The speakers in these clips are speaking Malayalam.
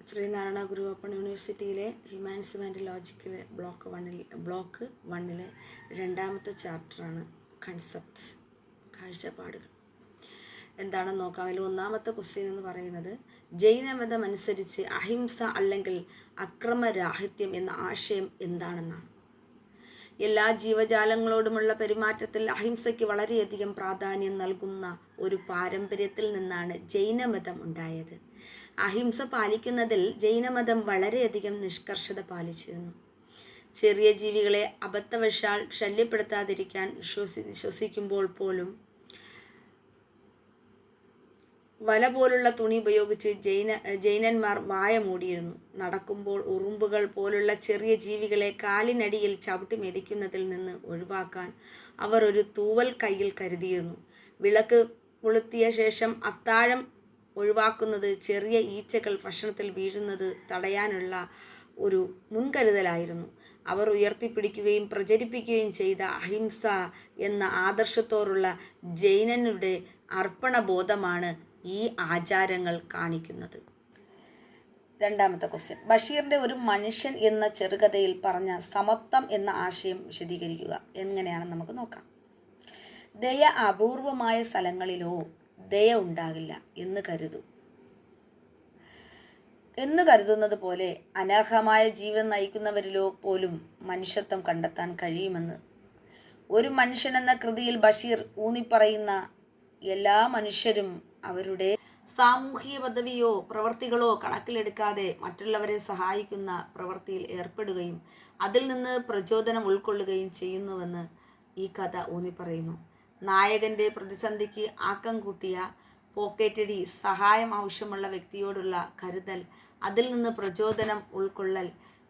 ശ്രീനാരായണ ഗുരു ഓപ്പൺ യൂണിവേഴ്സിറ്റിയിലെ ഹ്യൂമാനിസം ആൻഡ് ലോജിക്കിലെ ബ്ലോക്ക് വണ്ണിലെ രണ്ടാമത്തെ ചാപ്റ്ററാണ് കൺസെപ്റ്റ്സ്, കാഴ്ചപ്പാടുകൾ. എന്താണെന്ന് നോക്കാം. അതിൽ ഒന്നാമത്തെ ക്വസ്റ്റ്യൻ എന്ന് പറയുന്നത്, ജൈനമതം അനുസരിച്ച് അഹിംസ അല്ലെങ്കിൽ അക്രമരാഹിത്യം എന്ന ആശയം എന്താണെന്നാണ്. എല്ലാ ജീവജാലങ്ങളോടുമുള്ള പെരുമാറ്റത്തിൽ അഹിംസയ്ക്ക് വളരെയധികം പ്രാധാന്യം നൽകുന്ന ഒരു പാരമ്പര്യത്തിൽ നിന്നാണ് ജൈനമതം ഉണ്ടായത്. അഹിംസ പാലിക്കുന്നതിൽ ജൈനമതം വളരെയധികം നിഷ്കർഷത പാലിച്ചിരുന്നു. ചെറിയ ജീവികളെ അബദ്ധവശാൽ ശല്യപ്പെടുത്താതിരിക്കാൻ ശ്വസിക്കുമ്പോൾ പോലും വല പോലുള്ള തുണി ഉപയോഗിച്ച് ജൈനന്മാർ വായ മൂടിയിരുന്നു. നടക്കുമ്പോൾ ഉറുമ്പുകൾ പോലുള്ള ചെറിയ ജീവികളെ കാലിനടിയിൽ ചവിട്ടി മെതിക്കുന്നതിൽ നിന്ന് ഒഴിവാക്കാൻ അവർ ഒരു തൂവൽ കയ്യിൽ കരുതിയിരുന്നു. വിളക്ക് കൊളുത്തിയ ശേഷം അത്താഴം ഒഴിവാക്കുന്നത് ചെറിയ ഈച്ചകൾ ഭക്ഷണത്തിൽ വീഴുന്നത് തടയാനുള്ള ഒരു മുൻകരുതലായിരുന്നു. അവർ ഉയർത്തിപ്പിടിക്കുകയും പ്രചരിപ്പിക്കുകയും ചെയ്ത അഹിംസ എന്ന ആദർശത്തോടുള്ള ജൈനരുടെ അർപ്പണബോധമാണ് ഈ ആചാരങ്ങൾ കാണിക്കുന്നത്. രണ്ടാമത്തെ ക്വസ്റ്റ്യൻ, ബഷീറിൻ്റെ ഒരു മനുഷ്യൻ എന്ന ചെറുകഥയിൽ പറഞ്ഞ സമത്വം എന്ന ആശയം വിശദീകരിക്കുക. എങ്ങനെയാണെന്ന് നമുക്ക് നോക്കാം. ദയ അപൂർവമായ സ്ഥലങ്ങളിലോ ദയ ഉണ്ടാകില്ല എന്ന് കരുതുന്നത് പോലെ അനർഹമായ ജീവിതം നയിക്കുന്നവരിലോ പോലും മനുഷ്യത്വം കണ്ടെത്താൻ കഴിയുമെന്ന് ഒരു മനുഷ്യൻ എന്ന കൃതിയിൽ ബഷീർ ഊന്നിപ്പറയുന്ന എല്ലാ മനുഷ്യരും അവരുടെ സാമൂഹിക പദവിയോ പ്രവൃത്തികളോ കണക്കിലെടുക്കാതെ മറ്റുള്ളവരെ സഹായിക്കുന്ന പ്രവൃത്തിയിൽ ഏർപ്പെടുകയും അതിൽ നിന്ന് പ്രചോദനം ഉൾക്കൊള്ളുകയും ചെയ്യുന്നുവെന്ന് ഈ കഥ ഊന്നിപ്പറയുന്നു. നായകൻ്റെ പ്രതിസന്ധിക്ക് ആക്കം കൂട്ടിയ പോക്കറ്റടി, സഹായം ആവശ്യമുള്ള വ്യക്തിയോടുള്ള കരുതൽ, അതിൽ നിന്ന് പ്രചോദനം ഉൾക്കൊള്ളൽ,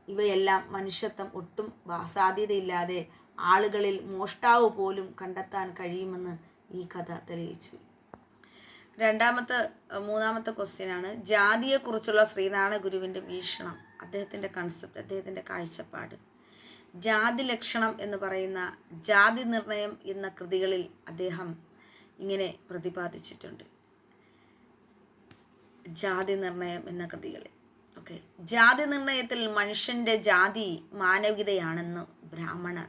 ഇവയെല്ലാം മനുഷ്യത്വം ഒട്ടും സാധ്യതയില്ലാതെ ആളുകളിൽ മോഷ്ടാവ് പോലും കണ്ടെത്താൻ കഴിയുമെന്ന് ഈ കഥ തെളിയിച്ചു. മൂന്നാമത്തെ ക്വസ്റ്റ്യനാണ്, ജാതിയെക്കുറിച്ചുള്ള ശ്രീനാരായണ ഗുരുവിൻ്റെ വീക്ഷണം, അദ്ദേഹത്തിൻ്റെ കൺസെപ്റ്റ്, അദ്ദേഹത്തിൻ്റെ കാഴ്ചപ്പാട്. ജാതി ലക്ഷണം എന്ന് പറയുന്ന ജാതി നിർണയം എന്ന കൃതികളിൽ അദ്ദേഹം ഇങ്ങനെ പ്രതിപാദിച്ചിട്ടുണ്ട്. ജാതി നിർണയം എന്ന കൃതികളിൽ ജാതി നിർണയത്തിൽ മനുഷ്യൻ്റെ ജാതി മാനവികതയാണെന്ന് ബ്രാഹ്മണൻ,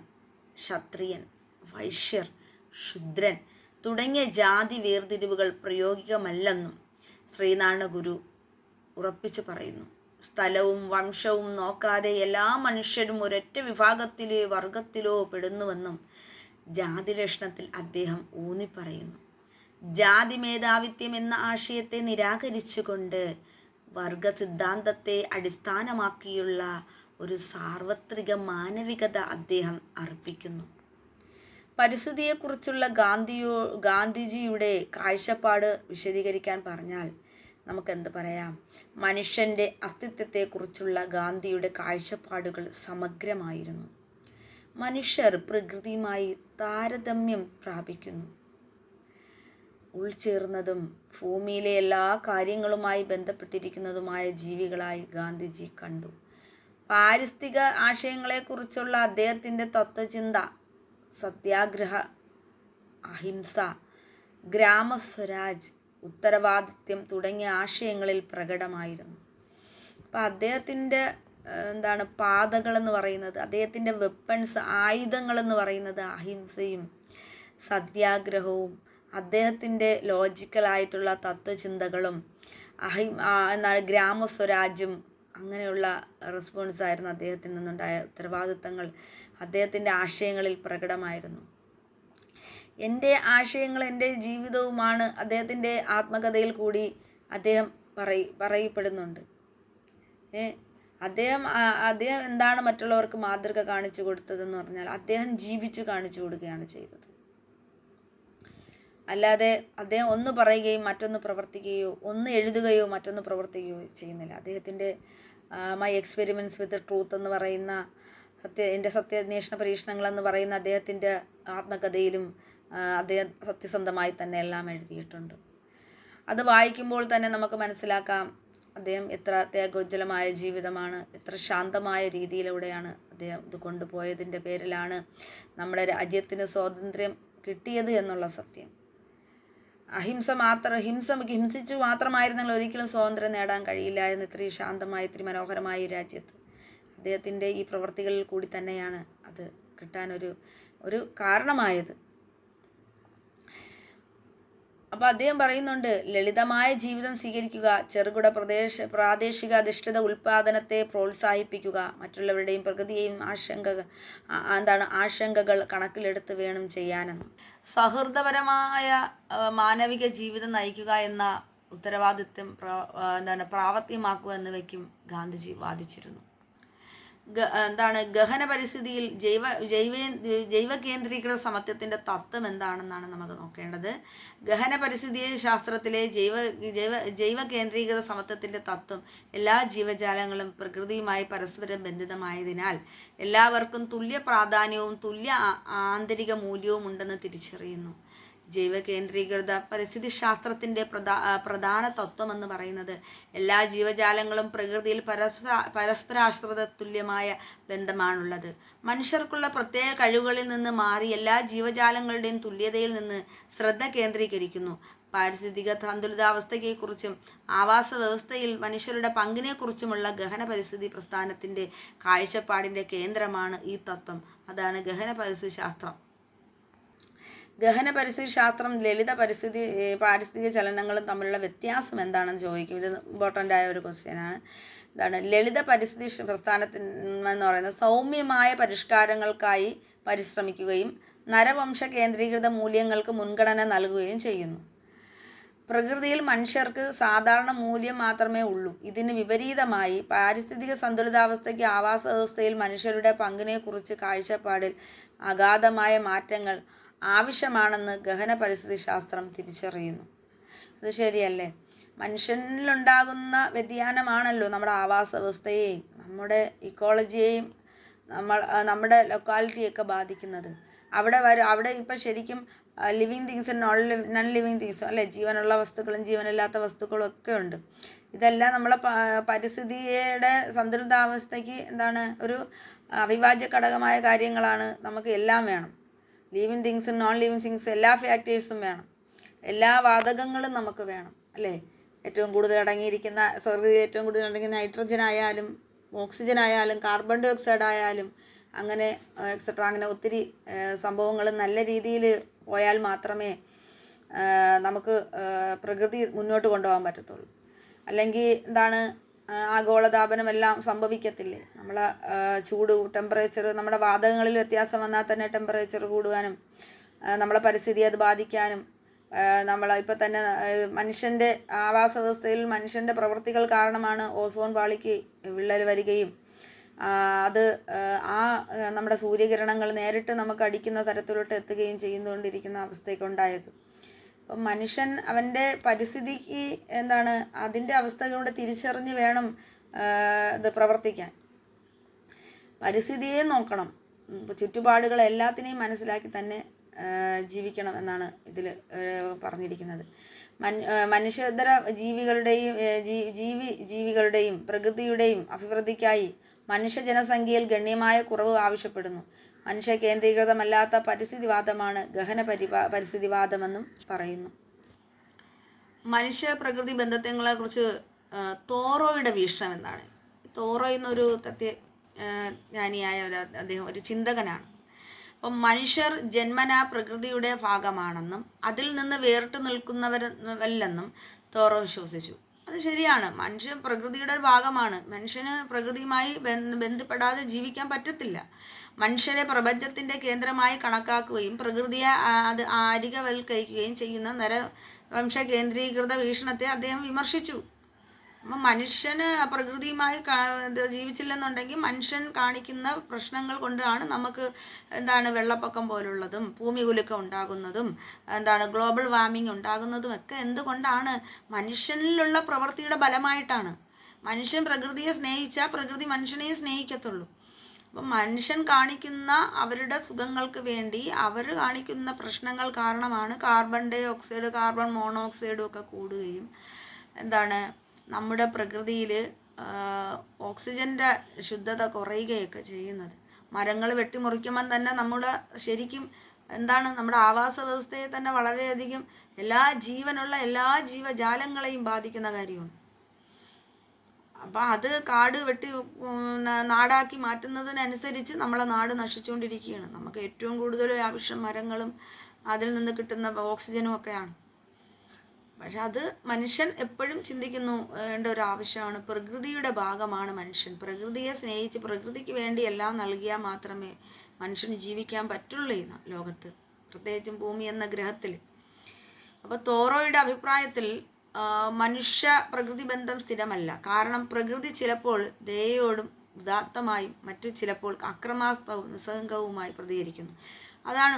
ക്ഷത്രിയൻ, വൈശ്യർ, ശൂദ്രൻ തുടങ്ങിയ ജാതി വേർതിരിവുകൾ പ്രായോഗികമല്ലെന്നും ശ്രീനാരായണ ഗുരു ഉറപ്പിച്ചു പറയുന്നു. സ്ഥലവും വംശവും നോക്കാതെ എല്ലാ മനുഷ്യരും ഒരൊറ്റ വിഭാഗത്തിലോ വർഗത്തിലോ പെടുന്നുവെന്നും ജാതിലക്ഷണത്തിൽ അദ്ദേഹം ഊന്നിപ്പറയുന്നു. ജാതി മേധാവിത്വം എന്ന ആശയത്തെ നിരാകരിച്ചുകൊണ്ട് വർഗ സിദ്ധാന്തത്തെ അടിസ്ഥാനമാക്കിയുള്ള ഒരു സാർവത്രിക മാനവികത അദ്ദേഹം അർപ്പിക്കുന്നു. പരിസ്ഥിതിയെക്കുറിച്ചുള്ള ഗാന്ധിജിയുടെ കാഴ്ചപ്പാട് വിശദീകരിക്കാൻ പറഞ്ഞാൽ നമുക്കെന്ത് പറയാം? മനുഷ്യൻ്റെ അസ്തിത്വത്തെക്കുറിച്ചുള്ള ഗാന്ധിയുടെ കാഴ്ചപ്പാടുകൾ സമഗ്രമായിരുന്നു. മനുഷ്യർ പ്രകൃതിയുമായി താരതമ്യം പ്രാപിക്കുന്നു. ഉൾച്ചേർന്നതും ഭൂമിയിലെ എല്ലാ കാര്യങ്ങളുമായി ബന്ധപ്പെട്ടിരിക്കുന്നതുമായ ജീവികളായി ഗാന്ധിജി കണ്ടു. പാരിസ്ഥിതിക ആശയങ്ങളെക്കുറിച്ചുള്ള അദ്ദേഹത്തിൻ്റെ തത്വചിന്ത സത്യാഗ്രഹ, അഹിംസ, ഗ്രാമസ്വരാജ്, ഉത്തരവാദിത്വം തുടങ്ങിയ ആശയങ്ങളിൽ പ്രകടമായിരുന്നു. അപ്പം അദ്ദേഹത്തിൻ്റെ പാതകളെന്ന് പറയുന്നത്, അദ്ദേഹത്തിൻ്റെ വെപ്പൺസ്, ആയുധങ്ങളെന്ന് പറയുന്നത് അഹിംസയും സത്യാഗ്രഹവും അദ്ദേഹത്തിൻ്റെ ലോജിക്കലായിട്ടുള്ള തത്വചിന്തകളും ഗ്രാമസ്വരാജ്യം അങ്ങനെയുള്ള റെസ്പോൺസായിരുന്നു അദ്ദേഹത്തിൽ നിന്നുണ്ടായ ഉത്തരവാദിത്തങ്ങൾ അദ്ദേഹത്തിൻ്റെ ആശയങ്ങളിൽ പ്രകടമായിരുന്നു. എൻ്റെ ആശയങ്ങൾ എൻ്റെ ജീവിതവുമാണ് അദ്ദേഹത്തിൻ്റെ ആത്മകഥയിൽ കൂടി അദ്ദേഹം പറയപ്പെടുന്നുണ്ട്. അദ്ദേഹം എന്താണ് മറ്റുള്ളവർക്ക് മാതൃക കാണിച്ചു കൊടുത്തതെന്ന് പറഞ്ഞാൽ അദ്ദേഹം ജീവിച്ചു കാണിച്ചു കൊടുക്കുകയാണ് ചെയ്തത്. അല്ലാതെ അദ്ദേഹം ഒന്ന് പറയുകയും മറ്റൊന്ന് പ്രവർത്തിക്കുകയോ, ഒന്ന് എഴുതുകയോ മറ്റൊന്ന് പ്രവർത്തിക്കുകയോ ചെയ്യുന്നില്ല. അദ്ദേഹത്തിൻ്റെ മൈ എക്സ്പെരിമെൻറ്റ്സ് വിത്ത് ട്രൂത്ത് എന്ന് പറയുന്ന എൻ്റെ സത്യാന്വേഷണ പരീക്ഷണങ്ങൾ എന്ന് പറയുന്ന അദ്ദേഹത്തിൻ്റെ ആത്മകഥയിലും അദ്ദേഹം സത്യസന്ധമായി തന്നെ എല്ലാം എഴുതിയിട്ടുണ്ട്. അത് വായിക്കുമ്പോൾ തന്നെ നമുക്ക് മനസ്സിലാക്കാം അദ്ദേഹം എത്ര ത്യാഗോജ്വലമായ ജീവിതമാണ്, എത്ര ശാന്തമായ രീതിയിലൂടെയാണ് അദ്ദേഹം ഇത് കൊണ്ടുപോയതിൻ്റെ പേരിലാണ് നമ്മുടെ രാജ്യത്തിന് സ്വാതന്ത്ര്യം കിട്ടിയത് എന്നുള്ള സത്യം. ഹിംസിച്ചു മാത്രമായിരുന്നെങ്കിൽ ഒരിക്കലും സ്വാതന്ത്ര്യം നേടാൻ കഴിയില്ല എന്ന് ഇത്രയും ശാന്തമായ ഇത്രയും മനോഹരമായ ഈ രാജ്യത്ത് അദ്ദേഹത്തിൻ്റെ ഈ പ്രവൃത്തികളിൽ കൂടി തന്നെയാണ് അത് കിട്ടാൻ ഒരു കാരണമായത്. അപ്പോൾ അദ്ദേഹം പറയുന്നുണ്ട്, ലളിതമായ ജീവിതം സ്വീകരിക്കുക, ചെറുകിട പ്രാദേശിക അധിഷ്ഠിത ഉൽപാദനത്തെ പ്രോത്സാഹിപ്പിക്കുക, മറ്റുള്ളവരുടെയും പ്രകൃതിയെയും ആശങ്കകൾ കണക്കിലെടുത്ത് വേണം ചെയ്യാനെന്ന്. സൗഹൃദപരമായ മാനവിക ജീവിതം നയിക്കുക എന്ന ഉത്തരവാദിത്വം പ്രാവർത്തികമാക്കുക എന്നിവയ്ക്കും ഗാന്ധിജി വാദിച്ചിരുന്നു. ഗഹന പരിസ്ഥിതിയിൽ ജൈവ കേന്ദ്രീകൃത സമത്വത്തിൻ്റെ തത്വം എന്താണെന്നാണ് നമുക്ക് നോക്കേണ്ടത്. ഗഹന പരിസ്ഥിതി ശാസ്ത്രത്തിലെ ജൈവ കേന്ദ്രീകൃത സമത്വത്തിൻ്റെ തത്വം എല്ലാ ജീവജാലങ്ങളും പ്രകൃതിയുമായി പരസ്പരം ബന്ധിതമായതിനാൽ എല്ലാവർക്കും തുല്യ പ്രാധാന്യവും തുല്യ ആന്തരിക മൂല്യവും ഉണ്ടെന്ന് തിരിച്ചറിയുന്നു. ജൈവ കേന്ദ്രീകൃത പരിസ്ഥിതി ശാസ്ത്രത്തിൻ്റെ പ്രധാന തത്വമെന്ന് പറയുന്നത് എല്ലാ ജീവജാലങ്ങളും പ്രകൃതിയിൽ പരസ്പരാശ്രിത തുല്യമായ ബന്ധമാണുള്ളത്. മനുഷ്യർക്കുള്ള പ്രത്യേക കഴിവുകളിൽ നിന്ന് മാറി എല്ലാ ജീവജാലങ്ങളുടെയും തുല്യതയിൽ നിന്ന് ശ്രദ്ധ കേന്ദ്രീകരിക്കുന്നു. പാരിസ്ഥിതിക സന്തുലിതാവസ്ഥയെക്കുറിച്ചും ആവാസ വ്യവസ്ഥയിൽ മനുഷ്യരുടെ പങ്കിനെക്കുറിച്ചുമുള്ള ഗഹന പരിസ്ഥിതി പ്രസ്ഥാനത്തിൻ്റെ കാഴ്ചപ്പാടിൻ്റെ കേന്ദ്രമാണ് ഈ തത്വം. അതാണ് ഗഹന പരിസ്ഥിതി ശാസ്ത്രം. ഗഹന പരിസ്ഥിതി ശാസ്ത്രം ലളിത പാരിസ്ഥിതിക ചലനങ്ങളും തമ്മിലുള്ള വ്യത്യാസം എന്താണെന്ന് ചോദിക്കും. ഇത് ഇമ്പോർട്ടൻ്റ് ആയ ഒരു ക്വസ്റ്റ്യനാണ്. എന്താണ് ലളിത പരിസ്ഥിതി പ്രസ്ഥാനത്തിനെന്ന് പറയുന്നത്? സൗമ്യമായ പരിഷ്കാരങ്ങൾക്കായി പരിശ്രമിക്കുകയും നരവംശ കേന്ദ്രീകൃത മൂല്യങ്ങൾക്ക് മുൻഗണന നൽകുകയും ചെയ്യുന്നു. പ്രകൃതിയിൽ മനുഷ്യർക്ക് സാധാരണ മൂല്യം മാത്രമേ ഉള്ളൂ. ഇതിന് വിപരീതമായി പാരിസ്ഥിതിക സന്തുലിതാവസ്ഥയ്ക്ക് ആവാസ വ്യവസ്ഥയിൽ മനുഷ്യരുടെ പങ്കിനെക്കുറിച്ച് കാഴ്ചപ്പാടിൽ അഗാധമായ മാറ്റങ്ങൾ ആവശ്യമാണെന്ന് ഗഹന പരിസ്ഥിതി ശാസ്ത്രം തിരിച്ചറിയുന്നു. അത് ശരിയല്ലേ? മനുഷ്യനിലുണ്ടാകുന്ന വ്യതിയാനമാണല്ലോ നമ്മുടെ ആവാസ വ്യവസ്ഥയെയും നമ്മുടെ ഇക്കോളജിയെയും നമ്മുടെ ലൊക്കാലിറ്റിയൊക്കെ ബാധിക്കുന്നത്. അവിടെ ഇപ്പം ശരിക്കും ലിവിങ് തിങ്സും നോൺ ലിവിങ് തിങ്സും അല്ലേ, ജീവനുള്ള വസ്തുക്കളും ജീവനില്ലാത്ത വസ്തുക്കളും ഒക്കെ ഉണ്ട്. ഇതെല്ലാം നമ്മളെ പരിസ്ഥിതിയുടെ സന്തുലിതാവസ്ഥയ്ക്ക് ഒരു അവിഭാജ്യ ഘടകമായ കാര്യങ്ങളാണ്. നമുക്ക് എല്ലാം വേണം. ലിവിങ് തിങ്സും നോൺ ലിവിങ് തിങ്സും എല്ലാ ഫാക്ടേഴ്സും വേണം. എല്ലാ വാതകങ്ങളും നമുക്ക് വേണം അല്ലേ? ഏറ്റവും കൂടുതൽ അടങ്ങിയിരിക്കുന്ന ഏറ്റവും കൂടുതൽ അടങ്ങിയ നൈട്രജൻ ആയാലും ഓക്സിജൻ ആയാലും കാർബൺ ഡൈ ഓക്സൈഡ് ആയാലും അങ്ങനെ എക്സെട്ര അങ്ങനെ ഒത്തിരി സംഭവങ്ങൾ നല്ല രീതിയിൽ പോയാൽ മാത്രമേ നമുക്ക് പ്രകൃതി മുന്നോട്ട് കൊണ്ടുപോകാൻ പറ്റത്തുള്ളൂ. അല്ലെങ്കിൽ ആഗോളതാപനമെല്ലാം സംഭവിക്കത്തില്ലേ? നമ്മളെ ടെമ്പറേച്ചർ നമ്മുടെ വാതകങ്ങളിൽ വ്യത്യാസം വന്നാൽ തന്നെ ടെമ്പറേച്ചർ കൂടുവാനും നമ്മളെ പരിസ്ഥിതിയെ അത് ബാധിക്കാനും ഇപ്പം തന്നെ മനുഷ്യൻ്റെ ആവാസ വ്യവസ്ഥയിൽ മനുഷ്യൻ്റെ പ്രവൃത്തികൾ കാരണമാണ് ഓസോൺ പാളിക്ക് വിള്ളൽ വരികയും അത് നമ്മുടെ സൂര്യകിരണങ്ങൾ നേരിട്ട് നമുക്ക് അടിക്കുന്ന തരത്തിലോട്ട് എത്തുകയും ചെയ്തുകൊണ്ടിരിക്കുന്ന അവസ്ഥയൊക്കെ ഉണ്ടായത്. അപ്പം മനുഷ്യൻ അവൻ്റെ പരിസ്ഥിതിക്ക് അതിൻ്റെ അവസ്ഥകളുടെ തിരിച്ചറിഞ്ഞ് വേണം ഇത് പ്രവർത്തിക്കാൻ. പരിസ്ഥിതിയെ നോക്കണം, ചുറ്റുപാടുകൾ എല്ലാത്തിനെയും മനസ്സിലാക്കി തന്നെ ജീവിക്കണം എന്നാണ് ഇതിൽ പറഞ്ഞിരിക്കുന്നത്. മനുഷ്യേതര ജീവികളുടെയും പ്രകൃതിയുടെയും അഭിവൃദ്ധിക്കായി മനുഷ്യ ജനസംഖ്യയിൽ ഗണ്യമായ കുറവ് ആവശ്യപ്പെടുന്നു. മനുഷ്യ കേന്ദ്രീകൃതമല്ലാത്ത പരിസ്ഥിതിവാദമാണ് ഗഹന പരിസ്ഥിതിവാദമെന്നും പറയുന്നു. മനുഷ്യ പ്രകൃതി ബന്ധത്തെക്കുറിച്ച് തോറോയുടെ വീക്ഷണം എന്താണ്? തോറോ എന്നൊരു തത്വജ്ഞാനിയായ അദ്ദേഹം ഒരു ചിന്തകനാണ്. അപ്പം മനുഷ്യർ ജന്മനാ പ്രകൃതിയുടെ ഭാഗമാണെന്നും അതിൽ നിന്ന് വേറിട്ട് നിൽക്കുന്നവരല്ലെന്നും തോറോ വിശ്വസിച്ചു. അത് ശരിയാണ്. മനുഷ്യൻ പ്രകൃതിയുടെ ഒരു ഭാഗമാണ്. മനുഷ്യന് പ്രകൃതിയുമായി ബന്ധപ്പെടാതെ ജീവിക്കാൻ പറ്റത്തില്ല. മനുഷ്യരെ പ്രപഞ്ചത്തിൻ്റെ കേന്ദ്രമായി കണക്കാക്കുകയും പ്രകൃതിയെ അത് ആരികവൽക്കരിക്കുകയും ചെയ്യുന്ന നരവംശ കേന്ദ്രീകൃത വീക്ഷണത്തെ അദ്ദേഹം വിമർശിച്ചു. അപ്പം മനുഷ്യന് പ്രകൃതിയുമായി ജീവിച്ചില്ലെന്നുണ്ടെങ്കിൽ മനുഷ്യൻ കാണിക്കുന്ന പ്രശ്നങ്ങൾ കൊണ്ടാണ് നമുക്ക് വെള്ളപ്പൊക്കം പോലുള്ളതും ഭൂമികുലുക്കം ഉണ്ടാകുന്നതും ഗ്ലോബൽ വാർമിംഗ് ഉണ്ടാകുന്നതും ഒക്കെ എന്തുകൊണ്ടാണ്? മനുഷ്യനിലുള്ള പ്രവൃത്തിയുടെ ഫലമായിട്ടാണ്. മനുഷ്യൻ പ്രകൃതിയെ സ്നേഹിച്ചാൽ പ്രകൃതി മനുഷ്യനെയും സ്നേഹിക്കത്തുള്ളൂ. അപ്പം മനുഷ്യൻ കാണിക്കുന്ന അവരുടെ സുഖങ്ങൾക്ക് വേണ്ടി അവർ കാണിക്കുന്ന പ്രശ്നങ്ങൾ കാരണമാണ് കാർബൺ ഡൈ ഓക്സൈഡ് കാർബൺ മോണോക്സൈഡും ഒക്കെ കൂടുകയും നമ്മുടെ പ്രകൃതിയിൽ ഓക്സിജൻ്റെ ശുദ്ധത കുറയുകയൊക്കെ ചെയ്യുന്നത്. മരങ്ങൾ വെട്ടിമുറിക്കുമ്പം തന്നെ നമ്മുടെ ശരിക്കും എന്താണ് നമ്മുടെ ആവാസ വ്യവസ്ഥയെ തന്നെ വളരെയധികം ജീവനുള്ള എല്ലാ ജീവജാലങ്ങളെയും ബാധിക്കുന്ന കാര്യമാണ്. അപ്പം അത് കാട് വെട്ടി നാടാക്കി മാറ്റുന്നതിനനുസരിച്ച് നമ്മളെ നാട് നശിച്ചുകൊണ്ടിരിക്കുകയാണ്. നമുക്ക് ഏറ്റവും കൂടുതൽ ആവശ്യം മരങ്ങളും അതിൽ നിന്ന് കിട്ടുന്ന ഓക്സിജനും ഒക്കെയാണ്. പക്ഷെ അത് മനുഷ്യൻ എപ്പോഴും ചിന്തിക്കുന്നു വേണ്ട ഒരു ആവശ്യമാണ്. പ്രകൃതിയുടെ ഭാഗമാണ് മനുഷ്യൻ. പ്രകൃതിയെ സ്നേഹിച്ച് പ്രകൃതിക്ക് വേണ്ടി എല്ലാം നൽകിയാൽ മാത്രമേ മനുഷ്യന് ജീവിക്കാൻ പറ്റുള്ളൂ ഈ ലോകത്ത്, പ്രത്യേകിച്ചും ഭൂമി എന്ന ഗ്രഹത്തിൽ. അപ്പോൾ തോറോയുടെ അഭിപ്രായത്തിൽ മനുഷ്യ പ്രകൃതി ബന്ധം സ്ഥിരമല്ല. കാരണം പ്രകൃതി ചിലപ്പോൾ ദയയോടും ഉദാത്തമായും മറ്റു ചിലപ്പോൾ അക്രമാസക്തവും നിസ്സംഗവുമായി പ്രതികരിക്കുന്നു. അതാണ്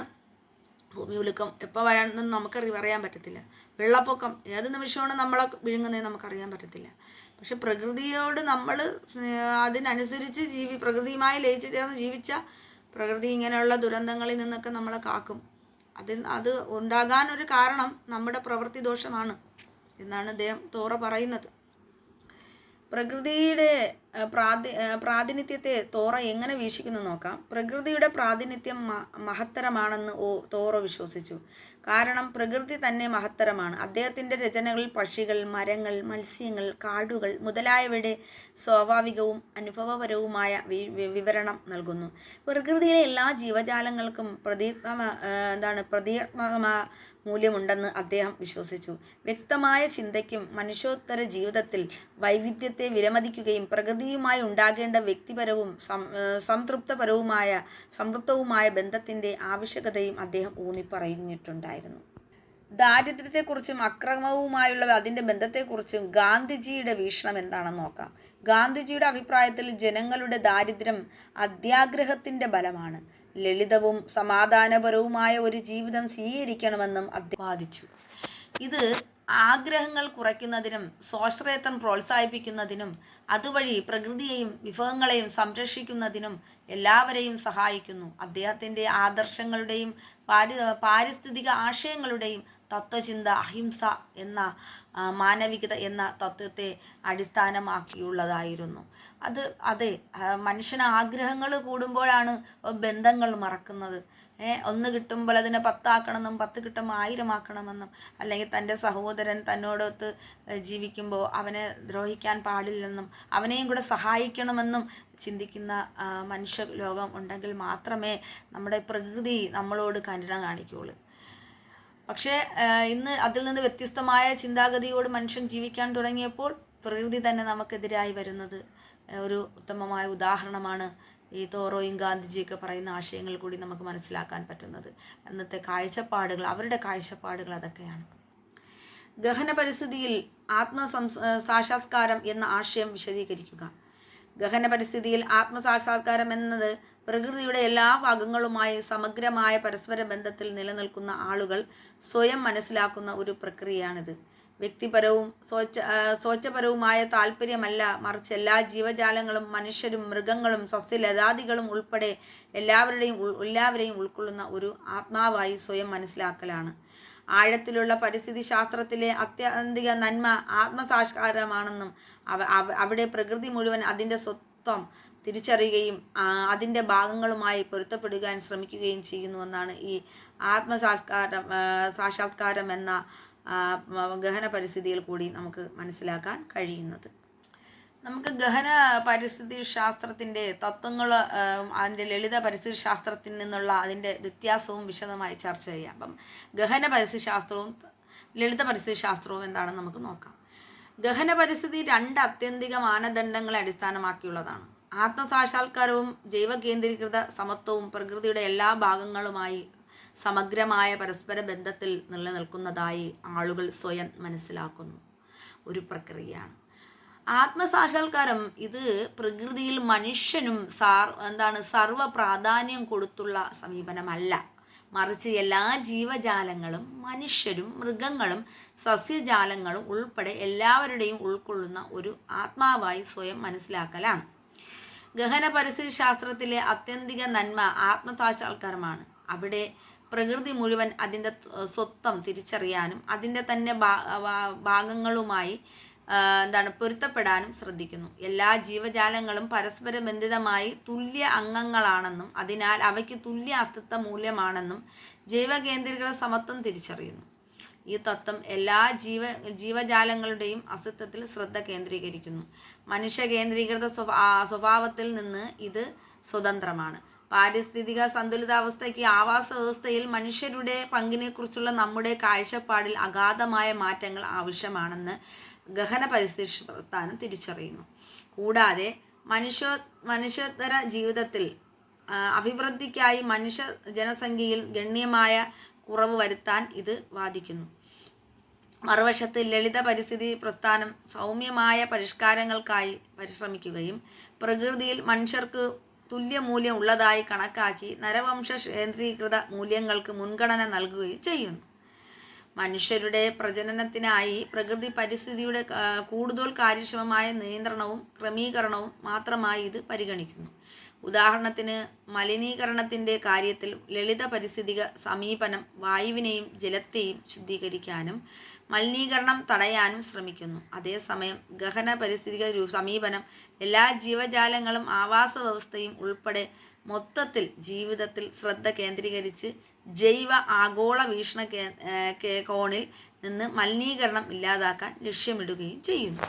ഭൂമി ഉലുക്കം എപ്പോൾ വരാണെന്ന് നമുക്ക് അറിയാൻ പറ്റത്തില്ല. വെള്ളപ്പൊക്കം ഏത് നിമിഷമാണ് നമ്മളെ വിഴുങ്ങുന്നതെന്ന് നമുക്കറിയാൻ പറ്റത്തില്ല. പക്ഷെ പ്രകൃതിയോട് നമ്മൾ അതിനനുസരിച്ച് പ്രകൃതിയുമായി ലയിച്ചു ചേർന്ന് ജീവിച്ച പ്രകൃതി ഇങ്ങനെയുള്ള ദുരന്തങ്ങളിൽ നിന്നൊക്കെ നമ്മളെ കാക്കും. അത് ഉണ്ടാകാനൊരു കാരണം നമ്മുടെ പ്രവൃത്തി ദോഷമാണ് എന്നാണ് അദ്ദേഹം തോറ പറയുന്നത്. പ്രകൃതിയുടെ പ്രാതിനിധ്യത്തെ തോറ എങ്ങനെ വീക്ഷിക്കുന്നു നോക്കാം. പ്രകൃതിയുടെ പ്രാതിനിധ്യം മഹത്തരമാണെന്ന് തോറ വിശ്വസിച്ചു. കാരണം പ്രകൃതി തന്നെ മഹത്തരമാണ്. അദ്ദേഹത്തിൻ്റെ രചനകളിൽ പക്ഷികൾ, മരങ്ങൾ, മത്സ്യങ്ങൾ, കാടുകൾ മുതലായവയുടെ സ്വാഭാവികവും അനുഭവപരവുമായ വിവരണം നൽകുന്നു. പ്രകൃതിയിലെ എല്ലാ ജീവജാലങ്ങൾക്കും പ്രതീകാത്മകമായ മൂല്യമുണ്ടെന്ന് അദ്ദേഹം വിശ്വസിച്ചു. വ്യക്തമായ ചിന്തയ്ക്കും മനുഷ്യോത്തര ജീവിതത്തിൽ വൈവിധ്യത്തെ വിലമതിക്കുകയും പ്രകൃതിയുമായി ഉണ്ടാകേണ്ട വ്യക്തിപരവും സംതൃപ്തവുമായ ബന്ധത്തിൻ്റെ ആവശ്യകതയും അദ്ദേഹം ഊന്നിപ്പറഞ്ഞിട്ടുണ്ടായിരുന്നു. ദാരിദ്ര്യത്തെക്കുറിച്ചും അക്രമവുമായുള്ള അതിൻ്റെ ബന്ധത്തെക്കുറിച്ചും ഗാന്ധിജിയുടെ വീക്ഷണം എന്താണെന്ന് നോക്കാം. ഗാന്ധിജിയുടെ അഭിപ്രായത്തിൽ ജനങ്ങളുടെ ദാരിദ്ര്യം അത്യാഗ്രഹത്തിൻ്റെ ഫലമാണ്. ലളിതവും സമാധാനപരവുമായ ഒരു ജീവിതം സ്വീകരിക്കണമെന്നും അദ്ദേഹം വാദിച്ചു. ഇത് ആഗ്രഹങ്ങൾ കുറയ്ക്കുന്നതിനും സ്വാശ്രയത്വം പ്രോത്സാഹിപ്പിക്കുന്നതിനും അതുവഴി പ്രകൃതിയെയും വിഭവങ്ങളെയും സംരക്ഷിക്കുന്നതിനും എല്ലാവരെയും സഹായിക്കുന്നു. അദ്ദേഹത്തിൻ്റെ ആദർശങ്ങളുടെയും പാരിസ്ഥിതിക ആശയങ്ങളുടെയും തത്വചിന്ത അഹിംസ എന്ന മാനവികത എന്ന തത്വത്തെ അടിസ്ഥാനമാക്കിയുള്ളതായിരുന്നു. അതെ, മനുഷ്യന് ആഗ്രഹങ്ങൾ കൂടുമ്പോഴാണ് ബന്ധങ്ങൾ മറക്കുന്നത്. ഒന്ന് കിട്ടുമ്പോൾ അതിനെ 10 ആക്കണമെന്നും 10 കിട്ടുമ്പോൾ 1000 ആക്കണമെന്നും, അല്ലെങ്കിൽ തൻ്റെ സഹോദരൻ തന്നോടൊത്ത് ജീവിക്കുമ്പോൾ അവനെ ദ്രോഹിക്കാൻ പാടില്ലെന്നും അവനെയും കൂടെ സഹായിക്കണമെന്നും ചിന്തിക്കുന്ന മനുഷ്യ ലോകം ഉണ്ടെങ്കിൽ മാത്രമേ നമ്മുടെ പ്രകൃതി നമ്മളോട് കരുണ കാണിക്കുകയുള്ളൂ. പക്ഷേ ഇന്ന് അതിൽ നിന്ന് വ്യത്യസ്തമായ ചിന്താഗതിയോട് മനുഷ്യൻ ജീവിക്കാൻ തുടങ്ങിയപ്പോൾ പ്രകൃതി തന്നെ നമുക്കെതിരായി വരുന്നത് ഒരു ഉത്തമമായ ഉദാഹരണമാണ്. ഈ തോറോയും ഗാന്ധിജിയൊക്കെ പറയുന്ന ആശയങ്ങൾ കൂടി നമുക്ക് മനസ്സിലാക്കാൻ പറ്റുന്നത്. അന്നത്തെ അവരുടെ കാഴ്ചപ്പാടുകൾ അതൊക്കെയാണ്. ഗഹന പരിസ്ഥിതിയിൽ സാക്ഷാത്കാരം എന്ന ആശയം വിശദീകരിക്കുക. ഗഹന പരിസ്ഥിതിയിൽ ആത്മസാക്ഷാത്കാരം എന്നത് പ്രകൃതിയുടെ എല്ലാ ഭാഗങ്ങളുമായി സമഗ്രമായ പരസ്പര ബന്ധത്തിൽ നിലനിൽക്കുന്ന ആളുകൾ സ്വയം മനസ്സിലാക്കുന്ന ഒരു പ്രക്രിയയാണിത്. വ്യക്തിപരവും സ്വച്ഛപരവുമായ താല്പര്യമല്ല, മറിച്ച് എല്ലാ ജീവജാലങ്ങളും മനുഷ്യരും മൃഗങ്ങളും സസ്യലതാദികളും ഉൾപ്പെടെ എല്ലാവരെയും ഉൾക്കൊള്ളുന്ന ഒരു ആത്മാവായി സ്വയം മനസ്സിലാക്കലാണ്. ആഴത്തിലുള്ള പരിസ്ഥിതി ശാസ്ത്രത്തിലെ അത്യന്തിക നന്മ ആത്മസാക്ഷാത്കാരമാണെന്നും അവിടെ പ്രകൃതി മുഴുവൻ അതിൻ്റെ സ്വത്വം തിരിച്ചറിയുകയും അതിൻ്റെ ഭാഗങ്ങളുമായി പൊരുത്തപ്പെടുവാൻ ശ്രമിക്കുകയും ചെയ്യുന്നുവെന്നാണ് ഈ സാക്ഷാത്കാരം എന്ന ഗഹന പരിസ്ഥിതിയിൽ കൂടി നമുക്ക് മനസ്സിലാക്കാൻ കഴിയുന്നത്. നമുക്ക് ഗഹന പരിസ്ഥിതി ശാസ്ത്രത്തിൻ്റെ തത്വങ്ങൾ അതിൻ്റെ ലളിത പരിസ്ഥിതി ശാസ്ത്രത്തിൽ നിന്നുള്ള അതിൻ്റെ വ്യത്യാസവും വിശദമായി ചർച്ച ചെയ്യാം. അപ്പം ഗഹന പരിസ്ഥിതി ശാസ്ത്രവും ലളിത പരിസ്ഥിതി ശാസ്ത്രവും എന്താണെന്ന് നമുക്ക് നോക്കാം. ഗഹന പരിസ്ഥിതി 2 അത്യന്തിക മാനദണ്ഡങ്ങളെ അടിസ്ഥാനമാക്കിയുള്ളതാണ്. ആത്മസാക്ഷാത്കാരവും ജൈവ കേന്ദ്രീകൃത സമത്വവും പ്രകൃതിയുടെ എല്ലാ ഭാഗങ്ങളുമായി സമഗ്രമായ പരസ്പര ബന്ധത്തിൽ നിലനിൽക്കുന്നതായി ആളുകൾ സ്വയം മനസ്സിലാക്കുന്ന ഒരു പ്രക്രിയയാണ്. ആത്മസാക്ഷാത്കാരം ഇത് പ്രകൃതിയിൽ മനുഷ്യനും സർവ പ്രാധാന്യം കൊടുത്തുള്ള സമീപനമല്ല, മറിച്ച് എല്ലാ ജീവജാലങ്ങളും മനുഷ്യരും മൃഗങ്ങളും സസ്യജാലങ്ങളും ഉൾപ്പെടെ എല്ലാവരുടെയും ഉൾക്കൊള്ളുന്ന ഒരു ആത്മാവായി സ്വയം മനസ്സിലാക്കലാണ്. ഗഹന പരിസ്ഥിതി ശാസ്ത്രത്തിലെ ആത്യന്തിക നന്മ ആത്മസാക്ഷാത്കാരമാണ്. അവിടെ പ്രകൃതി മുഴുവൻ അതിൻ്റെ സ്വത്വം തിരിച്ചറിയാനും അതിൻ്റെ തന്നെ ഭാഗങ്ങളുമായി പൊരുത്തപ്പെടാനും ശ്രദ്ധിക്കുന്നു. എല്ലാ ജീവജാലങ്ങളും പരസ്പര ബന്ധിതമായി തുല്യ അംഗങ്ങളാണെന്നും അതിനാൽ അവയ്ക്ക് തുല്യ അസ്തിത്വ മൂല്യമാണെന്നും ജൈവകേന്ദ്രീകൃത സമത്വം തിരിച്ചറിയുന്നു. ഈ തത്വം എല്ലാ ജീവജാലങ്ങളുടെയും അസ്തിത്വത്തിൽ ശ്രദ്ധ കേന്ദ്രീകരിക്കുന്നു. മനുഷ്യ കേന്ദ്രീകൃത സ്വഭാവത്തിൽ നിന്ന് ഇത് സ്വതന്ത്രമാണ്. പാരിസ്ഥിതിക സന്തുലിതാവസ്ഥയ്ക്ക് ആവാസ വ്യവസ്ഥയിൽ മനുഷ്യരുടെ പങ്കിനെക്കുറിച്ചുള്ള നമ്മുടെ കാഴ്ചപ്പാടിൽ അഗാധമായ മാറ്റങ്ങൾ ആവശ്യമാണെന്ന് ഗഹന പരിസ്ഥിതി പ്രസ്ഥാനം തിരിച്ചറിയുന്നു. കൂടാതെ മനുഷ്യോത്തര ജീവിതത്തിൽ അഭിവൃദ്ധിക്കായി മനുഷ്യ ജനസംഖ്യയിൽ ഗണ്യമായ കുറവ് വരുത്താൻ ഇത് വാദിക്കുന്നു. മറുവശത്ത് ലളിത പരിസ്ഥിതി പ്രസ്ഥാനം സൗമ്യമായ പരിഷ്കാരങ്ങൾക്കായി പരിശ്രമിക്കുകയും പ്രകൃതിയിൽ മനുഷ്യർക്ക് തുല്യമൂല്യം ഉള്ളതായി കണക്കാക്കി നരവംശ കേന്ദ്രീകൃത മൂല്യങ്ങൾക്ക് മുൻഗണന നൽകുകയും ചെയ്യുന്നു. മനുഷ്യരുടെ പ്രജനനത്തിനായി പ്രകൃതി പരിസ്ഥിതിയുടെ കൂടുതൽ കാര്യക്ഷമമായ നിയന്ത്രണവും ക്രമീകരണവും മാത്രമായി ഇത് പരിഗണിക്കുന്നു. ഉദാഹരണത്തിന് മലിനീകരണത്തിൻ്റെ കാര്യത്തിൽ ലളിത പരിസ്ഥിതിക സമീപനം വായുവിനെയും ജലത്തെയും ശുദ്ധീകരിക്കാനും മലിനീകരണം തടയാനും ശ്രമിക്കുന്നു. അതേസമയം ഗഹന പരിസ്ഥിതിക സമീപനം എല്ലാ ജീവജാലങ്ങളും ആവാസ വ്യവസ്ഥയും ഉൾപ്പെടെ മൊത്തത്തിൽ ജീവിതത്തിൽ ശ്രദ്ധ കേന്ദ്രീകരിച്ച് ജൈവ ആഗോള വീക്ഷണ കോണിൽ നിന്ന് മലിനീകരണം ഇല്ലാതാക്കാൻ ലക്ഷ്യമിടുകയും ചെയ്യുന്നു.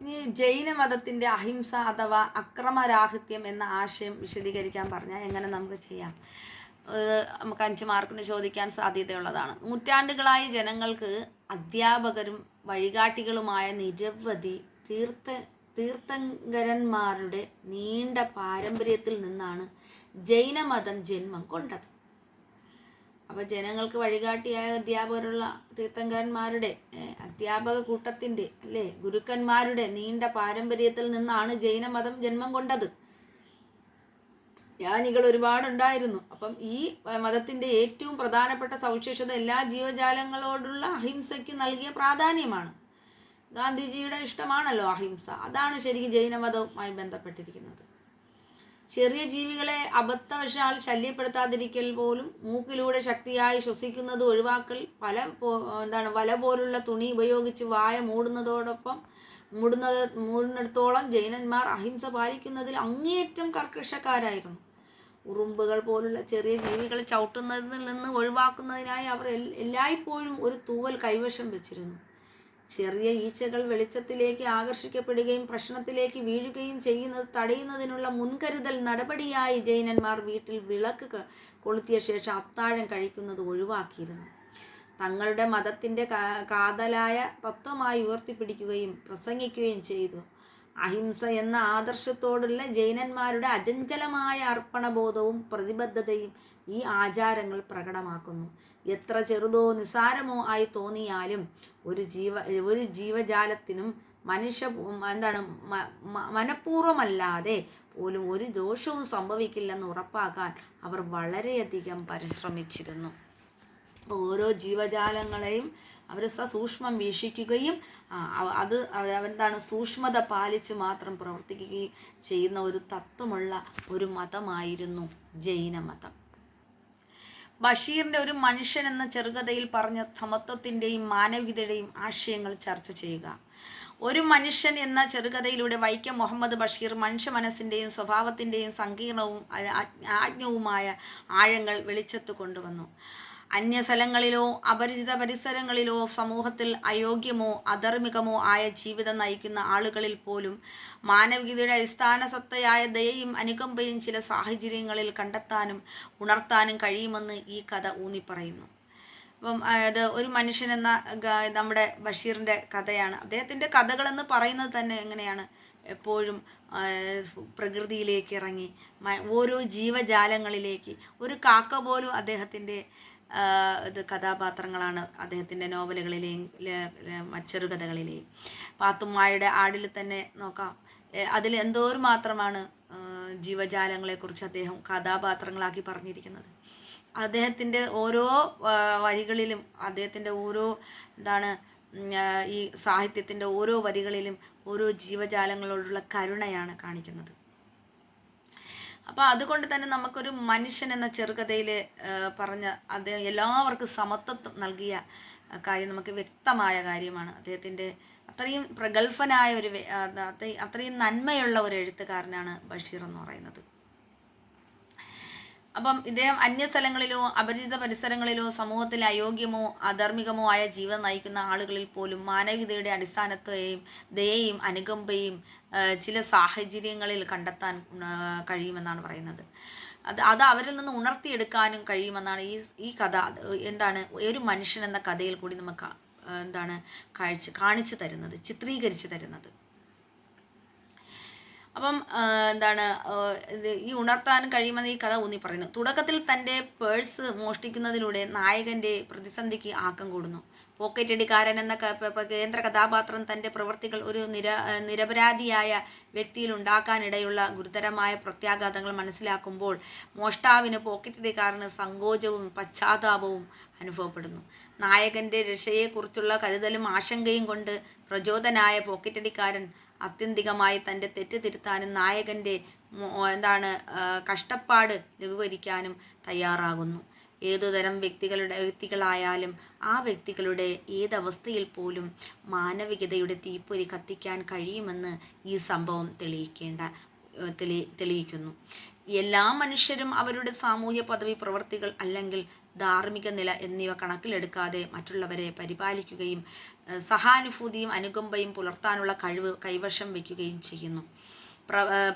ഇനി ജൈനമതത്തിൻ്റെ അഹിംസ അഥവാ അക്രമരാഹിത്യം എന്ന ആശയം വിശദീകരിക്കാൻ പറഞ്ഞാൽ എങ്ങനെ നമുക്ക് ചെയ്യാം? നമുക്ക് 5 മാർക്കിന് ചോദിക്കാൻ സാധ്യതയുള്ളതാണ്. നൂറ്റാണ്ടുകളായി ജനങ്ങൾക്ക് അധ്യാപകരും വഴികാട്ടികളുമായ നിരവധി തീർത്ഥങ്കരന്മാരുടെ നീണ്ട പാരമ്പര്യത്തിൽ നിന്നാണ് ജൈനമതം ജന്മം കൊണ്ടത്. അപ്പോൾ ജനങ്ങൾക്ക് വഴികാട്ടിയായ അധ്യാപകരുള്ള തീർത്ഥങ്കരന്മാരുടെ അധ്യാപക കൂട്ടത്തിൻ്റെ ഗുരുക്കന്മാരുടെ നീണ്ട പാരമ്പര്യത്തിൽ നിന്നാണ് ജൈനമതം ജന്മം കൊണ്ടത്. ജ്ഞാനികൾ ഒരുപാടുണ്ടായിരുന്നു. അപ്പം ഈ മതത്തിൻ്റെ ഏറ്റവും പ്രധാനപ്പെട്ട സവിശേഷത എല്ലാ ജീവജാലങ്ങളോടുള്ള അഹിംസയ്ക്ക് നൽകിയ പ്രാധാന്യമാണ്. ഗാന്ധിജിയുടെ ഇഷ്ടമാണല്ലോ അഹിംസ. അതാണ് ശരിക്കും ജൈനമതവുമായി ബന്ധപ്പെട്ടിരിക്കുന്നത്. ചെറിയ ജീവികളെ അബദ്ധവശാൽ ശല്യപ്പെടുത്താതിരിക്കൽ പോലും, മൂക്കിലൂടെ ശക്തിയായി ശ്വസിക്കുന്നത് ഒഴിവാക്കൽ, വല പോലുള്ള തുണി ഉപയോഗിച്ച് വായ മൂടുന്നിടത്തോളം ജൈനന്മാർ അഹിംസ പാലിക്കുന്നതിൽ അങ്ങേയറ്റം കർക്കശക്കാരായിരുന്നു. ഉറുമ്പുകൾ പോലുള്ള ചെറിയ ജീവികളെ ചവിട്ടുന്നതിൽ നിന്ന് ഒഴിവാക്കുന്നതിനായി അവർ എല്ലായ്പ്പോഴും ഒരു തൂവൽ കൈവശം വെച്ചിരുന്നു. ചെറിയ ഈച്ചകൾ വെളിച്ചത്തിലേക്ക് ആകർഷിക്കപ്പെടുകയും പ്രശ്നത്തിലേക്ക് വീഴുകയും ചെയ്യുന്നത് തടയുന്നതിനുള്ള മുൻകരുതൽ നടപടിയായി ജൈനന്മാർ വീട്ടിൽ വിളക്ക് കൊളുത്തിയ ശേഷം അത്താഴം കഴിക്കുന്നത് ഒഴിവാക്കിയിരുന്നു. തങ്ങളുടെ മതത്തിൻ്റെ കാതലായ തത്വമായി ഉയർത്തിപ്പിടിക്കുകയും പ്രസംഗിക്കുകയും ചെയ്തു. അഹിംസ എന്ന ആദർശത്തോടുള്ള ജൈനന്മാരുടെ അചഞ്ചലമായ അർപ്പണബോധവും പ്രതിബദ്ധതയും ഈ ആചാരങ്ങൾ പ്രകടമാക്കുന്നു. എത്ര ചെറുതോ നിസ്സാരമോ ആയി തോന്നിയാലും ഒരു ജീവജാലത്തിനും മനഃപൂർവ്വമല്ലാതെ പോലും ഒരു ദോഷവും സംഭവിക്കില്ലെന്ന് ഉറപ്പാക്കാൻ അവർ വളരെയധികം പരിശ്രമിച്ചിരുന്നു. ഓരോ ജീവജാലങ്ങളെയും അവർ സസൂക്ഷ്മം വീക്ഷിക്കുകയും സൂക്ഷ്മത പാലിച്ച് മാത്രം പ്രവർത്തിക്കുകയും ചെയ്യുന്ന ഒരു തത്വമുള്ള ഒരു മതമായിരുന്നു ജൈനമതം. ബഷീറിൻ്റെ ഒരു മനുഷ്യൻ എന്ന ചെറുകഥയിൽ പറഞ്ഞ സമത്വത്തിൻ്റെയും മാനവികതയുടെയും ആശയങ്ങൾ ചർച്ച ചെയ്യുക. ഒരു മനുഷ്യൻ എന്ന ചെറുകഥയിലൂടെ വൈക്കം മുഹമ്മദ് ബഷീർ മനുഷ്യ മനസ്സിൻ്റെയും സ്വഭാവത്തിൻ്റെയും സങ്കീർണവും ആജ്ഞവുമായ ആഴങ്ങൾ വെളിച്ചത്ത് കൊണ്ടുവന്നു. അന്യസ്ഥലങ്ങളിലോ അപരിചിത പരിസരങ്ങളിലോ സമൂഹത്തിൽ അയോഗ്യമോ അധർമ്മികമോ ആയ ജീവിതം നയിക്കുന്ന ആളുകളിൽ പോലും മാനവികതയുടെ അടിസ്ഥാന സത്തയായ ദയയും അനുകമ്പയും ചില സാഹചര്യങ്ങളിൽ കണ്ടെത്താനും ഉണർത്താനും കഴിയുമെന്ന് ഈ കഥ ഊന്നിപ്പറയുന്നു. അപ്പം അത് ഒരു മനുഷ്യൻ എന്ന നമ്മുടെ ബഷീറിൻ്റെ കഥയാണ്. അദ്ദേഹത്തിൻ്റെ കഥകളെന്ന് പറയുന്നത് തന്നെ എങ്ങനെയാണ്? എപ്പോഴും പ്രകൃതിയിലേക്ക് ഇറങ്ങി ഓരോ ജീവജാലങ്ങളിലേക്ക്, ഒരു കാക്ക പോലും അദ്ദേഹത്തിൻ്റെ കഥാപാത്രങ്ങളാണ് അദ്ദേഹത്തിൻ്റെ നോവലുകളിലെയും ചെറുകഥകളിലെയും. പാത്തുമ്മായുടെ ആടിൽ തന്നെ നോക്കാം, അതിൽ എന്തോരം മാത്രമാണ് ജീവജാലങ്ങളെക്കുറിച്ച് അദ്ദേഹം കഥാപാത്രങ്ങളാക്കി പറഞ്ഞിരിക്കുന്നത്. അദ്ദേഹത്തിൻ്റെ ഓരോ വരികളിലും, അദ്ദേഹത്തിൻ്റെ ഓരോ ഈ സാഹിത്യത്തിൻ്റെ ഓരോ വരികളിലും ഓരോ ജീവജാലങ്ങളോടുള്ള കരുണയാണ് കാണിക്കുന്നത്. അപ്പോൾ അതുകൊണ്ട് തന്നെ നമുക്കൊരു മനുഷ്യൻ എന്ന ചെറുകഥയിൽ പറഞ്ഞ അദ്ദേഹം എല്ലാവർക്കും സമത്വം നൽകിയ കാര്യം നമുക്ക് വ്യക്തമായ കാര്യമാണ്. അദ്ദേഹത്തിൻ്റെ അത്രയും പ്രഗത്ഭനായ അത്രയും നന്മയുള്ള ഒരു എഴുത്തുകാരനാണ് ബഷീർ എന്ന് പറയുന്നത്. അപ്പം ഇദ്ദേഹം അന്യസ്ഥലങ്ങളിലോ അപരിചിത പരിസരങ്ങളിലോ സമൂഹത്തിൽ അയോഗ്യമോ അധാർമികമോ ആയ ജീവിതം നയിക്കുന്ന ആളുകളിൽ പോലും മാനവികതയുടെ അടിസ്ഥാനത്തെയും ദയയും അനുകമ്പയും ചില സാഹചര്യങ്ങളിൽ കണ്ടെത്താൻ കഴിയുമെന്നാണ് പറയുന്നത്. അത് അവരിൽ നിന്ന് ഉണർത്തിയെടുക്കാനും കഴിയുമെന്നാണ് ഈ കഥ എന്താണ് ഒരു മനുഷ്യൻ എന്ന കഥയിൽ കൂടി നമുക്ക് കാണിച്ചു തരുന്നത്, ചിത്രീകരിച്ചു തരുന്നത്. അപ്പം ഈ ഉണർത്താൻ കഴിയുമെന്ന് ഈ കഥ ഊന്നി പറയുന്നു. തുടക്കത്തിൽ തൻ്റെ പേഴ്സ് മോഷ്ടിക്കുന്നതിലൂടെ നായകൻ്റെ പ്രതിസന്ധിക്ക് ആക്കം കൂടുന്നു. പോക്കറ്റടിക്കാരൻ എന്ന കേന്ദ്ര കഥാപാത്രം തൻ്റെ പ്രവൃത്തികൾ ഒരു നിരപരാധിയായ വ്യക്തിയിൽ ഉണ്ടാക്കാനിടയുള്ള ഗുരുതരമായ പ്രത്യാഘാതങ്ങൾ മനസ്സിലാക്കുമ്പോൾ മോഷ്ടാവിന് പോക്കറ്റടിക്കാരന് സങ്കോചവും പശ്ചാത്താപവും അനുഭവപ്പെടുന്നു. നായകൻ്റെ രക്ഷയെക്കുറിച്ചുള്ള കരുതലും ആശങ്കയും കൊണ്ട് പ്രചോദനായ പോക്കറ്റടിക്കാരൻ ആത്യന്തികമായി തൻ്റെ തെറ്റ് തിരുത്താനും നായകൻ്റെ കഷ്ടപ്പാട് ലഘൂകരിക്കാനും തയ്യാറാകുന്നു. ഏതുതരം വ്യക്തികളായാലും ആ വ്യക്തികളുടെ ഏതവസ്ഥയിൽ പോലും മാനവികതയുടെ തീപ്പൊരി കത്തിക്കാൻ കഴിയുമെന്ന് ഈ സംഭവം തെളിയിക്കുന്നു. എല്ലാ മനുഷ്യരും അവരുടെ സാമൂഹ്യ പദവി, പ്രവൃത്തികൾ അല്ലെങ്കിൽ ധാർമ്മിക നില എന്നിവ കണക്കിലെടുക്കാതെ മറ്റുള്ളവരെ പരിപാലിക്കുകയും സഹാനുഭൂതിയും അനുകമ്പയും പുലർത്താനുള്ള കഴിവ് കൈവശം വയ്ക്കുകയും ചെയ്യുന്നു.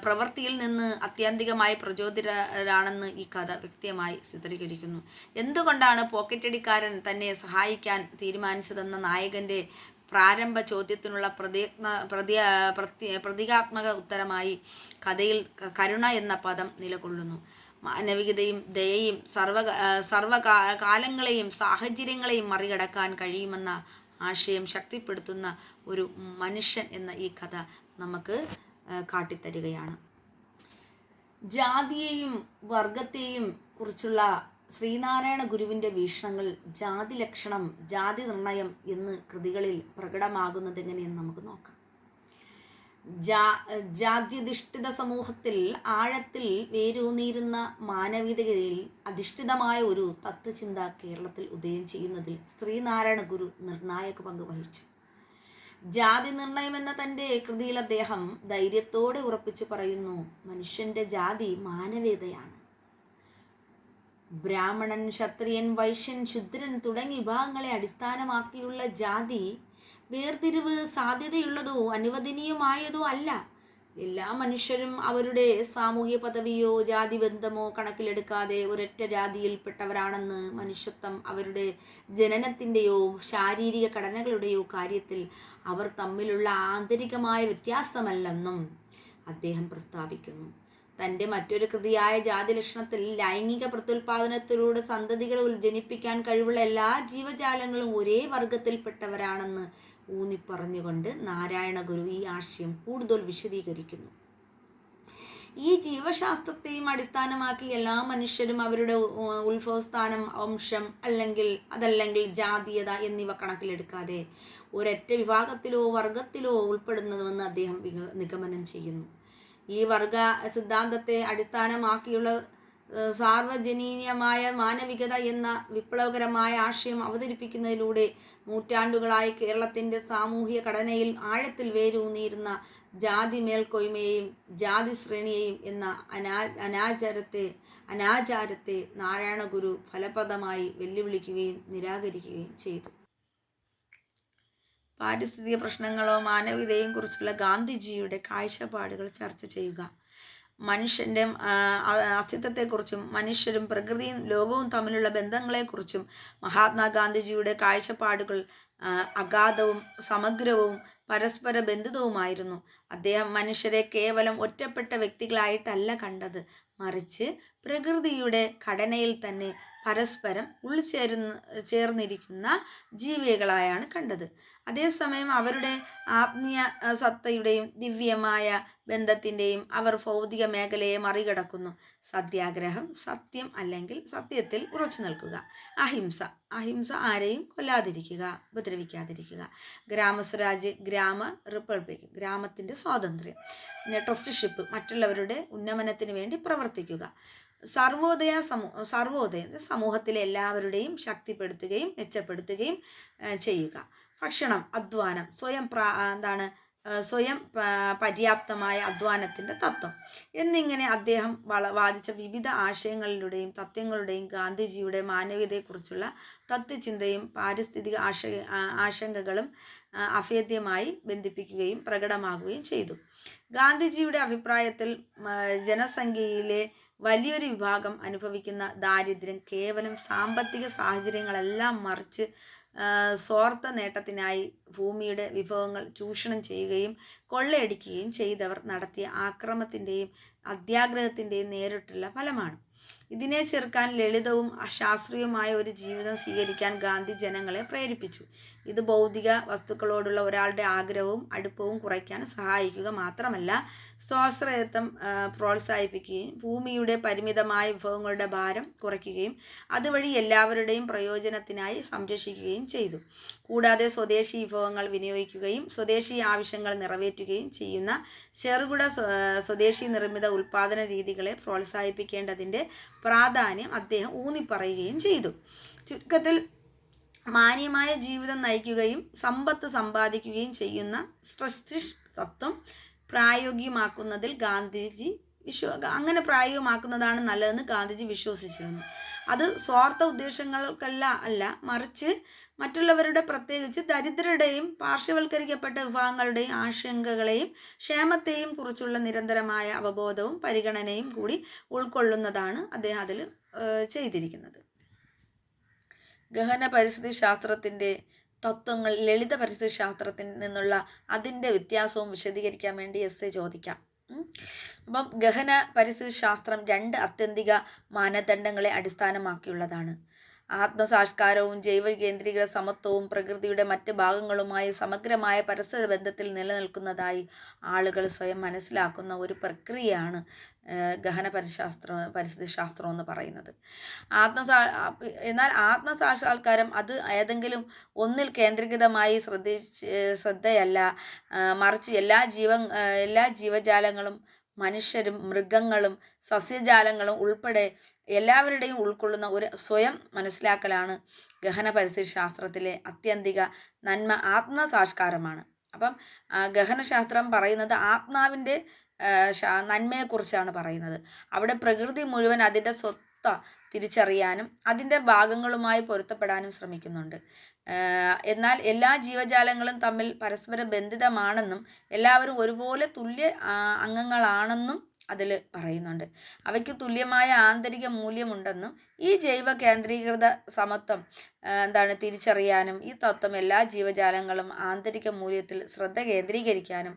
പ്രവൃത്തിയിൽ നിന്ന് അത്യന്തികമായി പ്രചോദിതരാണെന്ന് ഈ കഥ വ്യക്തമായി ചിത്രീകരിക്കുന്നു. എന്തുകൊണ്ടാണ് പോക്കറ്റടിക്കാരൻ തന്നെ സഹായിക്കാൻ തീരുമാനിച്ചതെന്ന നായകൻ്റെ പ്രാരംഭ ചോദ്യത്തിനുള്ള പ്രതീകാത്മക ഉത്തരമായി കഥയിൽ കരുണ എന്ന പദം നിലകൊള്ളുന്നു. മാനവികതയും ദയയും സർവകാലങ്ങളെയും സാഹചര്യങ്ങളെയും മറികടക്കാൻ കഴിയുമെന്ന ആശയം ശക്തിപ്പെടുത്തുന്ന ഒരു മനുഷ്യൻ എന്ന ഈ കഥ നമുക്ക് കാട്ടിത്തരികയാണ്. ജാതിയെയും വർഗത്തെയും കുറിച്ചുള്ള ശ്രീനാരായണ ഗുരുവിൻ്റെ വീക്ഷണങ്ങൾ ജാതി ലക്ഷണം, ജാതി നിർണയം എന്ന് കൃതികളിൽ പ്രകടമാകുന്നതെങ്ങനെയെന്ന് നമുക്ക് നോക്കാം. ജാത്യധിഷ്ഠിത സമൂഹത്തിൽ ആഴത്തിൽ വേരൂന്നിയിരുന്ന മാനവികതയിൽ അധിഷ്ഠിതമായ ഒരു തത്വചിന്ത കേരളത്തിൽ ഉദയം ചെയ്യുന്നതിൽ ശ്രീനാരായണ ഗുരു നിർണായക പങ്ക് വഹിച്ചു. ജാതി നിർണയം എന്ന തൻ്റെ കൃതിയിൽ അദ്ദേഹം ധൈര്യത്തോടെ ഉറപ്പിച്ചു പറയുന്നു, മനുഷ്യൻ്റെ ജാതി മാനവികതയാണ്. ബ്രാഹ്മണൻ, ക്ഷത്രിയൻ, വൈശ്യൻ, ശൂദ്രൻ തുടങ്ങിയ വിഭാഗങ്ങളെ അടിസ്ഥാനമാക്കിയുള്ള ജാതി വേർതിരിവ് സാധ്യതയുള്ളതോ അനുവദനീയമായതോ അല്ല. എല്ലാ മനുഷ്യരും അവരുടെ സാമൂഹ്യ പദവിയോ ജാതിബന്ധമോ കണക്കിലെടുക്കാതെ ഒരൊറ്റ ജാതിയിൽപ്പെട്ടവരാണെന്ന്, മനുഷ്യത്വം അവരുടെ ജനനത്തിൻ്റെയോ ശാരീരിക ഘടനകളുടെയോ കാര്യത്തിൽ അവർ തമ്മിലുള്ള ആന്തരികമായ വ്യത്യാസമല്ലെന്നും അദ്ദേഹം പ്രസ്താവിക്കുന്നു. തൻ്റെ മറ്റൊരു കൃതിയായ ജാതിലക്ഷണത്തിൽ ലൈംഗിക പ്രത്യുൽപാദനത്തിലൂടെ സന്തതികളെ ജനിപ്പിക്കാൻ കഴിവുള്ള എല്ലാ ജീവജാലങ്ങളും ഒരേ വർഗത്തിൽപ്പെട്ടവരാണെന്ന് ഊന്നിപ്പറഞ്ഞുകൊണ്ട് നാരായണ ഗുരു ഈ ആശയം കൂടുതൽ വിശദീകരിക്കുന്നു. ഈ ജീവശാസ്ത്രത്തെയും അടിസ്ഥാനമാക്കി എല്ലാ മനുഷ്യരും അവരുടെ ഉത്ഭവസ്ഥാനം, വംശം അതല്ലെങ്കിൽ ജാതീയത എന്നിവ കണക്കിലെടുക്കാതെ ഒരൊറ്റ വിഭാഗത്തിലോ വർഗത്തിലോ ഉൾപ്പെടുന്നതുമെന്ന് അദ്ദേഹം നിഗമനം ചെയ്യുന്നു. ഈ വർഗ സിദ്ധാന്തത്തെ അടിസ്ഥാനമാക്കിയുള്ള സാർവജനീയമായ മാനവികത എന്ന വിപ്ലവകരമായ ആശയം അവതരിപ്പിക്കുന്നതിലൂടെ നൂറ്റാണ്ടുകളായി കേരളത്തിൻ്റെ സാമൂഹിക ഘടനയിൽ ആഴത്തിൽ വേരൂന്നിയിരുന്ന ജാതി മേൽക്കോയ്മയെയും ജാതി ശ്രേണിയെയും എന്ന അനാചാരത്തെ നാരായണ ഗുരു ഫലപ്രദമായി വെല്ലുവിളിക്കുകയും നിരാകരിക്കുകയും ചെയ്തു. പാരിസ്ഥിതിക പ്രശ്നങ്ങളോ മാനവികതയെയും കുറിച്ചുള്ള ഗാന്ധിജിയുടെ കാഴ്ചപ്പാടുകൾ ചർച്ച ചെയ്യുക. മനുഷ്യൻ്റെ അസ്തിത്വത്തെക്കുറിച്ചും മനുഷ്യരും പ്രകൃതിയും ലോകവും തമ്മിലുള്ള ബന്ധങ്ങളെക്കുറിച്ചും മഹാത്മാഗാന്ധിജിയുടെ കാഴ്ചപ്പാടുകൾ അഗാധവും സമഗ്രവും പരസ്പര ബന്ധിതവുമായിരുന്നു. അദ്ദേഹം മനുഷ്യരെ കേവലം ഒറ്റപ്പെട്ട വ്യക്തികളായിട്ടല്ല കണ്ടത്, മറിച്ച് പ്രകൃതിയുടെ ഘടനയിൽ തന്നെ പരസ്പരം ചേർന്നിരിക്കുന്ന ജീവികളായാണ് കണ്ടത്. അതേസമയം അവരുടെ ആത്മീയ സത്തയുടെയും ദിവ്യമായ ബന്ധത്തിൻ്റെയും അവർ ഭൗതിക മേഖലയെ മറികടക്കുന്നു. സത്യാഗ്രഹം, സത്യം അല്ലെങ്കിൽ സത്യത്തിൽ ഉറച്ചു നിൽക്കുക, അഹിംസ ആരെയും കൊല്ലാതിരിക്കുക, ഉപദ്രവിക്കാതിരിക്കുക, ഗ്രാമസ്വരാജ്, റിപ്പബ്ലിക്, ഗ്രാമത്തിൻ്റെ സ്വാതന്ത്ര്യം, ട്രസ്റ്റിഷിപ്പ്, മറ്റുള്ളവരുടെ ഉന്നമനത്തിന് വേണ്ടി പ്രവർത്തിക്കുക, സർവോദയം സമൂഹത്തിലെ എല്ലാവരുടെയും ശക്തിപ്പെടുത്തുകയും മെച്ചപ്പെടുത്തുകയും ചെയ്യുക, ഭക്ഷണം, അധ്വാനം, സ്വയം പര്യാപ്തമായ അധ്വാനത്തിൻ്റെ തത്വം എന്നിങ്ങനെ അദ്ദേഹം വാദിച്ച വിവിധ ആശയങ്ങളിലൂടെയും തത്വങ്ങളുടെയും ഗാന്ധിജിയുടെ മാനവികതയെക്കുറിച്ചുള്ള തത്വചിന്തയും പാരിസ്ഥിതിക ആശങ്കകളും അഭേദ്യമായി ബന്ധിപ്പിക്കുകയും പ്രകടമാകുകയും ചെയ്തു. ഗാന്ധിജിയുടെ അഭിപ്രായത്തിൽ ജനസംഖ്യയിലെ വലിയൊരു വിഭാഗം അനുഭവിക്കുന്ന ദാരിദ്ര്യം കേവലം സാമ്പത്തിക സാഹചര്യങ്ങളെല്ലാം മറിച്ച് സ്വാർത്ഥ നേട്ടത്തിനായി ഭൂമിയുടെ വിഭവങ്ങൾ ചൂഷണം ചെയ്യുകയും കൊള്ളയടിക്കുകയും ചെയ്തവർ നടത്തിയ ആക്രമണത്തിൻ്റെയും അത്യാഗ്രഹത്തിൻ്റെയും നേരിട്ടുള്ള ഫലമാണ്. ഇതിനെ ചെറുക്കാൻ ലളിതവും അശാസ്ത്രീയവുമായ ഒരു ജീവിതം സ്വീകരിക്കാൻ ഗാന്ധി ജനങ്ങളെ പ്രേരിപ്പിച്ചു. ഇത് ഭൗതിക വസ്തുക്കളോടുള്ള ഒരാളുടെ ആഗ്രഹവും അടുപ്പവും കുറയ്ക്കാൻ സഹായിക്കുക മാത്രമല്ല, സ്വാശ്രയത്വം പ്രോത്സാഹിപ്പിക്കുകയും ഭൂമിയുടെ പരിമിതമായ വിഭവങ്ങളുടെ ഭാരം കുറയ്ക്കുകയും അതുവഴി എല്ലാവരുടെയും പ്രയോജനത്തിനായി സംരക്ഷിക്കുകയും ചെയ്തു. കൂടാതെ സ്വദേശി വിഭവങ്ങൾ വിനിയോഗിക്കുകയും സ്വദേശി ആവശ്യങ്ങൾ നിറവേറ്റുകയും ചെയ്യുന്ന ചെറുകിട സ്വദേശി നിർമ്മിത ഉൽപ്പാദന രീതികളെ പ്രോത്സാഹിപ്പിക്കേണ്ടതിൻ്റെ പ്രാധാന്യം അദ്ദേഹം ഊന്നിപ്പറയുകയും ചെയ്തു. ചുരുക്കത്തിൽ, മാന്യമായ ജീവിതം നയിക്കുകയും സമ്പത്ത് സമ്പാദിക്കുകയും ചെയ്യുന്ന സ്ട്രെച്ചിഷ് തത്വം പ്രായോഗികമാക്കുന്നതിൽ അങ്ങനെ പ്രായോഗികമാക്കുന്നതാണ് നല്ലതെന്ന് ഗാന്ധിജി വിശ്വസിച്ചിരുന്നു. അത് സ്വാർത്ഥ ഉദ്ദേശങ്ങൾക്കല്ല മറിച്ച് മറ്റുള്ളവരുടെ, പ്രത്യേകിച്ച് ദരിദ്രരുടെയും പാർശ്വവൽക്കരിക്കപ്പെട്ട വിഭാഗങ്ങളുടെയും ആശങ്കകളെയും ക്ഷേമത്തെയും കുറിച്ചുള്ള നിരന്തരമായ അവബോധവും പരിഗണനയും കൂടി ഉൾക്കൊള്ളുന്നതാണ് അദ്ദേഹം അതിൽ ചെയ്തിരിക്കുന്നത്. ഗഹന പരിസ്ഥിതി ശാസ്ത്രത്തിൻ്റെ തത്വങ്ങൾ ലളിത പരിസ്ഥിതി ശാസ്ത്രത്തിൽ നിന്നുള്ള അതിൻ്റെ വ്യത്യാസവും വിശദീകരിക്കാൻ വേണ്ടി ചോദിക്കാം. അപ്പം ഗഹന പരിസ്ഥിതി ശാസ്ത്രം 2 ആത്യന്തിക മാനദണ്ഡങ്ങളെ അടിസ്ഥാനമാക്കിയുള്ളതാണ്. ആത്മസാക്ഷാത്കാരവും ജൈവ കേന്ദ്രീകൃത സമത്വവും പ്രകൃതിയുടെ മറ്റ് ഭാഗങ്ങളുമായി സമഗ്രമായ പരസ്പര ബന്ധത്തിൽ നിലനിൽക്കുന്നതായി ആളുകൾ സ്വയം മനസ്സിലാക്കുന്ന ഒരു പ്രക്രിയയാണ് ഗഹന പരിസ്ഥിതി ശാസ്ത്രം എന്ന് പറയുന്നത്. എന്നാൽ ആത്മസാക്ഷാത്കാരം അത് ഏതെങ്കിലും ഒന്നിൽ കേന്ദ്രീകൃതമായി ശ്രദ്ധയല്ല, മറിച്ച് എല്ലാ ജീവജാലങ്ങളും മനുഷ്യരും മൃഗങ്ങളും സസ്യജാലങ്ങളും ഉൾപ്പെടെ എല്ലാവരുടെയും ഉൾക്കൊള്ളുന്ന ഒരു സ്വയം മനസ്സിലാക്കലാണ് ഗഹന പരിസ്ഥിതി ശാസ്ത്രത്തിലെ ആത്യന്തിക നന്മ. ആത്മസാക്ഷാത്കാരമാണ്. അപ്പം ഗഹനശാസ്ത്രം പറയുന്നത് ആത്മാവിൻ്റെ നന്മയെക്കുറിച്ചാണ് പറയുന്നത്. അവിടെ പ്രകൃതി മുഴുവൻ അതിൻ്റെ സ്വത്ത തിരിച്ചറിയാനും അതിൻ്റെ ഭാഗങ്ങളുമായി പൊരുത്തപ്പെടാനും ശ്രമിക്കുന്നുണ്ട്. എന്നാൽ എല്ലാ ജീവജാലങ്ങളും തമ്മിൽ പരസ്പര ബന്ധിതമാണെന്നും എല്ലാവരും ഒരുപോലെ തുല്യ അംഗങ്ങളാണെന്നും അതിൽ പറയുന്നുണ്ട്. അവയ്ക്ക് തുല്യമായ ആന്തരിക മൂല്യമുണ്ടെന്നും ഈ ജൈവ കേന്ദ്രീകൃത സമത്വം തിരിച്ചറിയാനും ഈ തത്വം എല്ലാ ജീവജാലങ്ങളും ആന്തരിക മൂല്യത്തിൽ ശ്രദ്ധ കേന്ദ്രീകരിക്കുകയും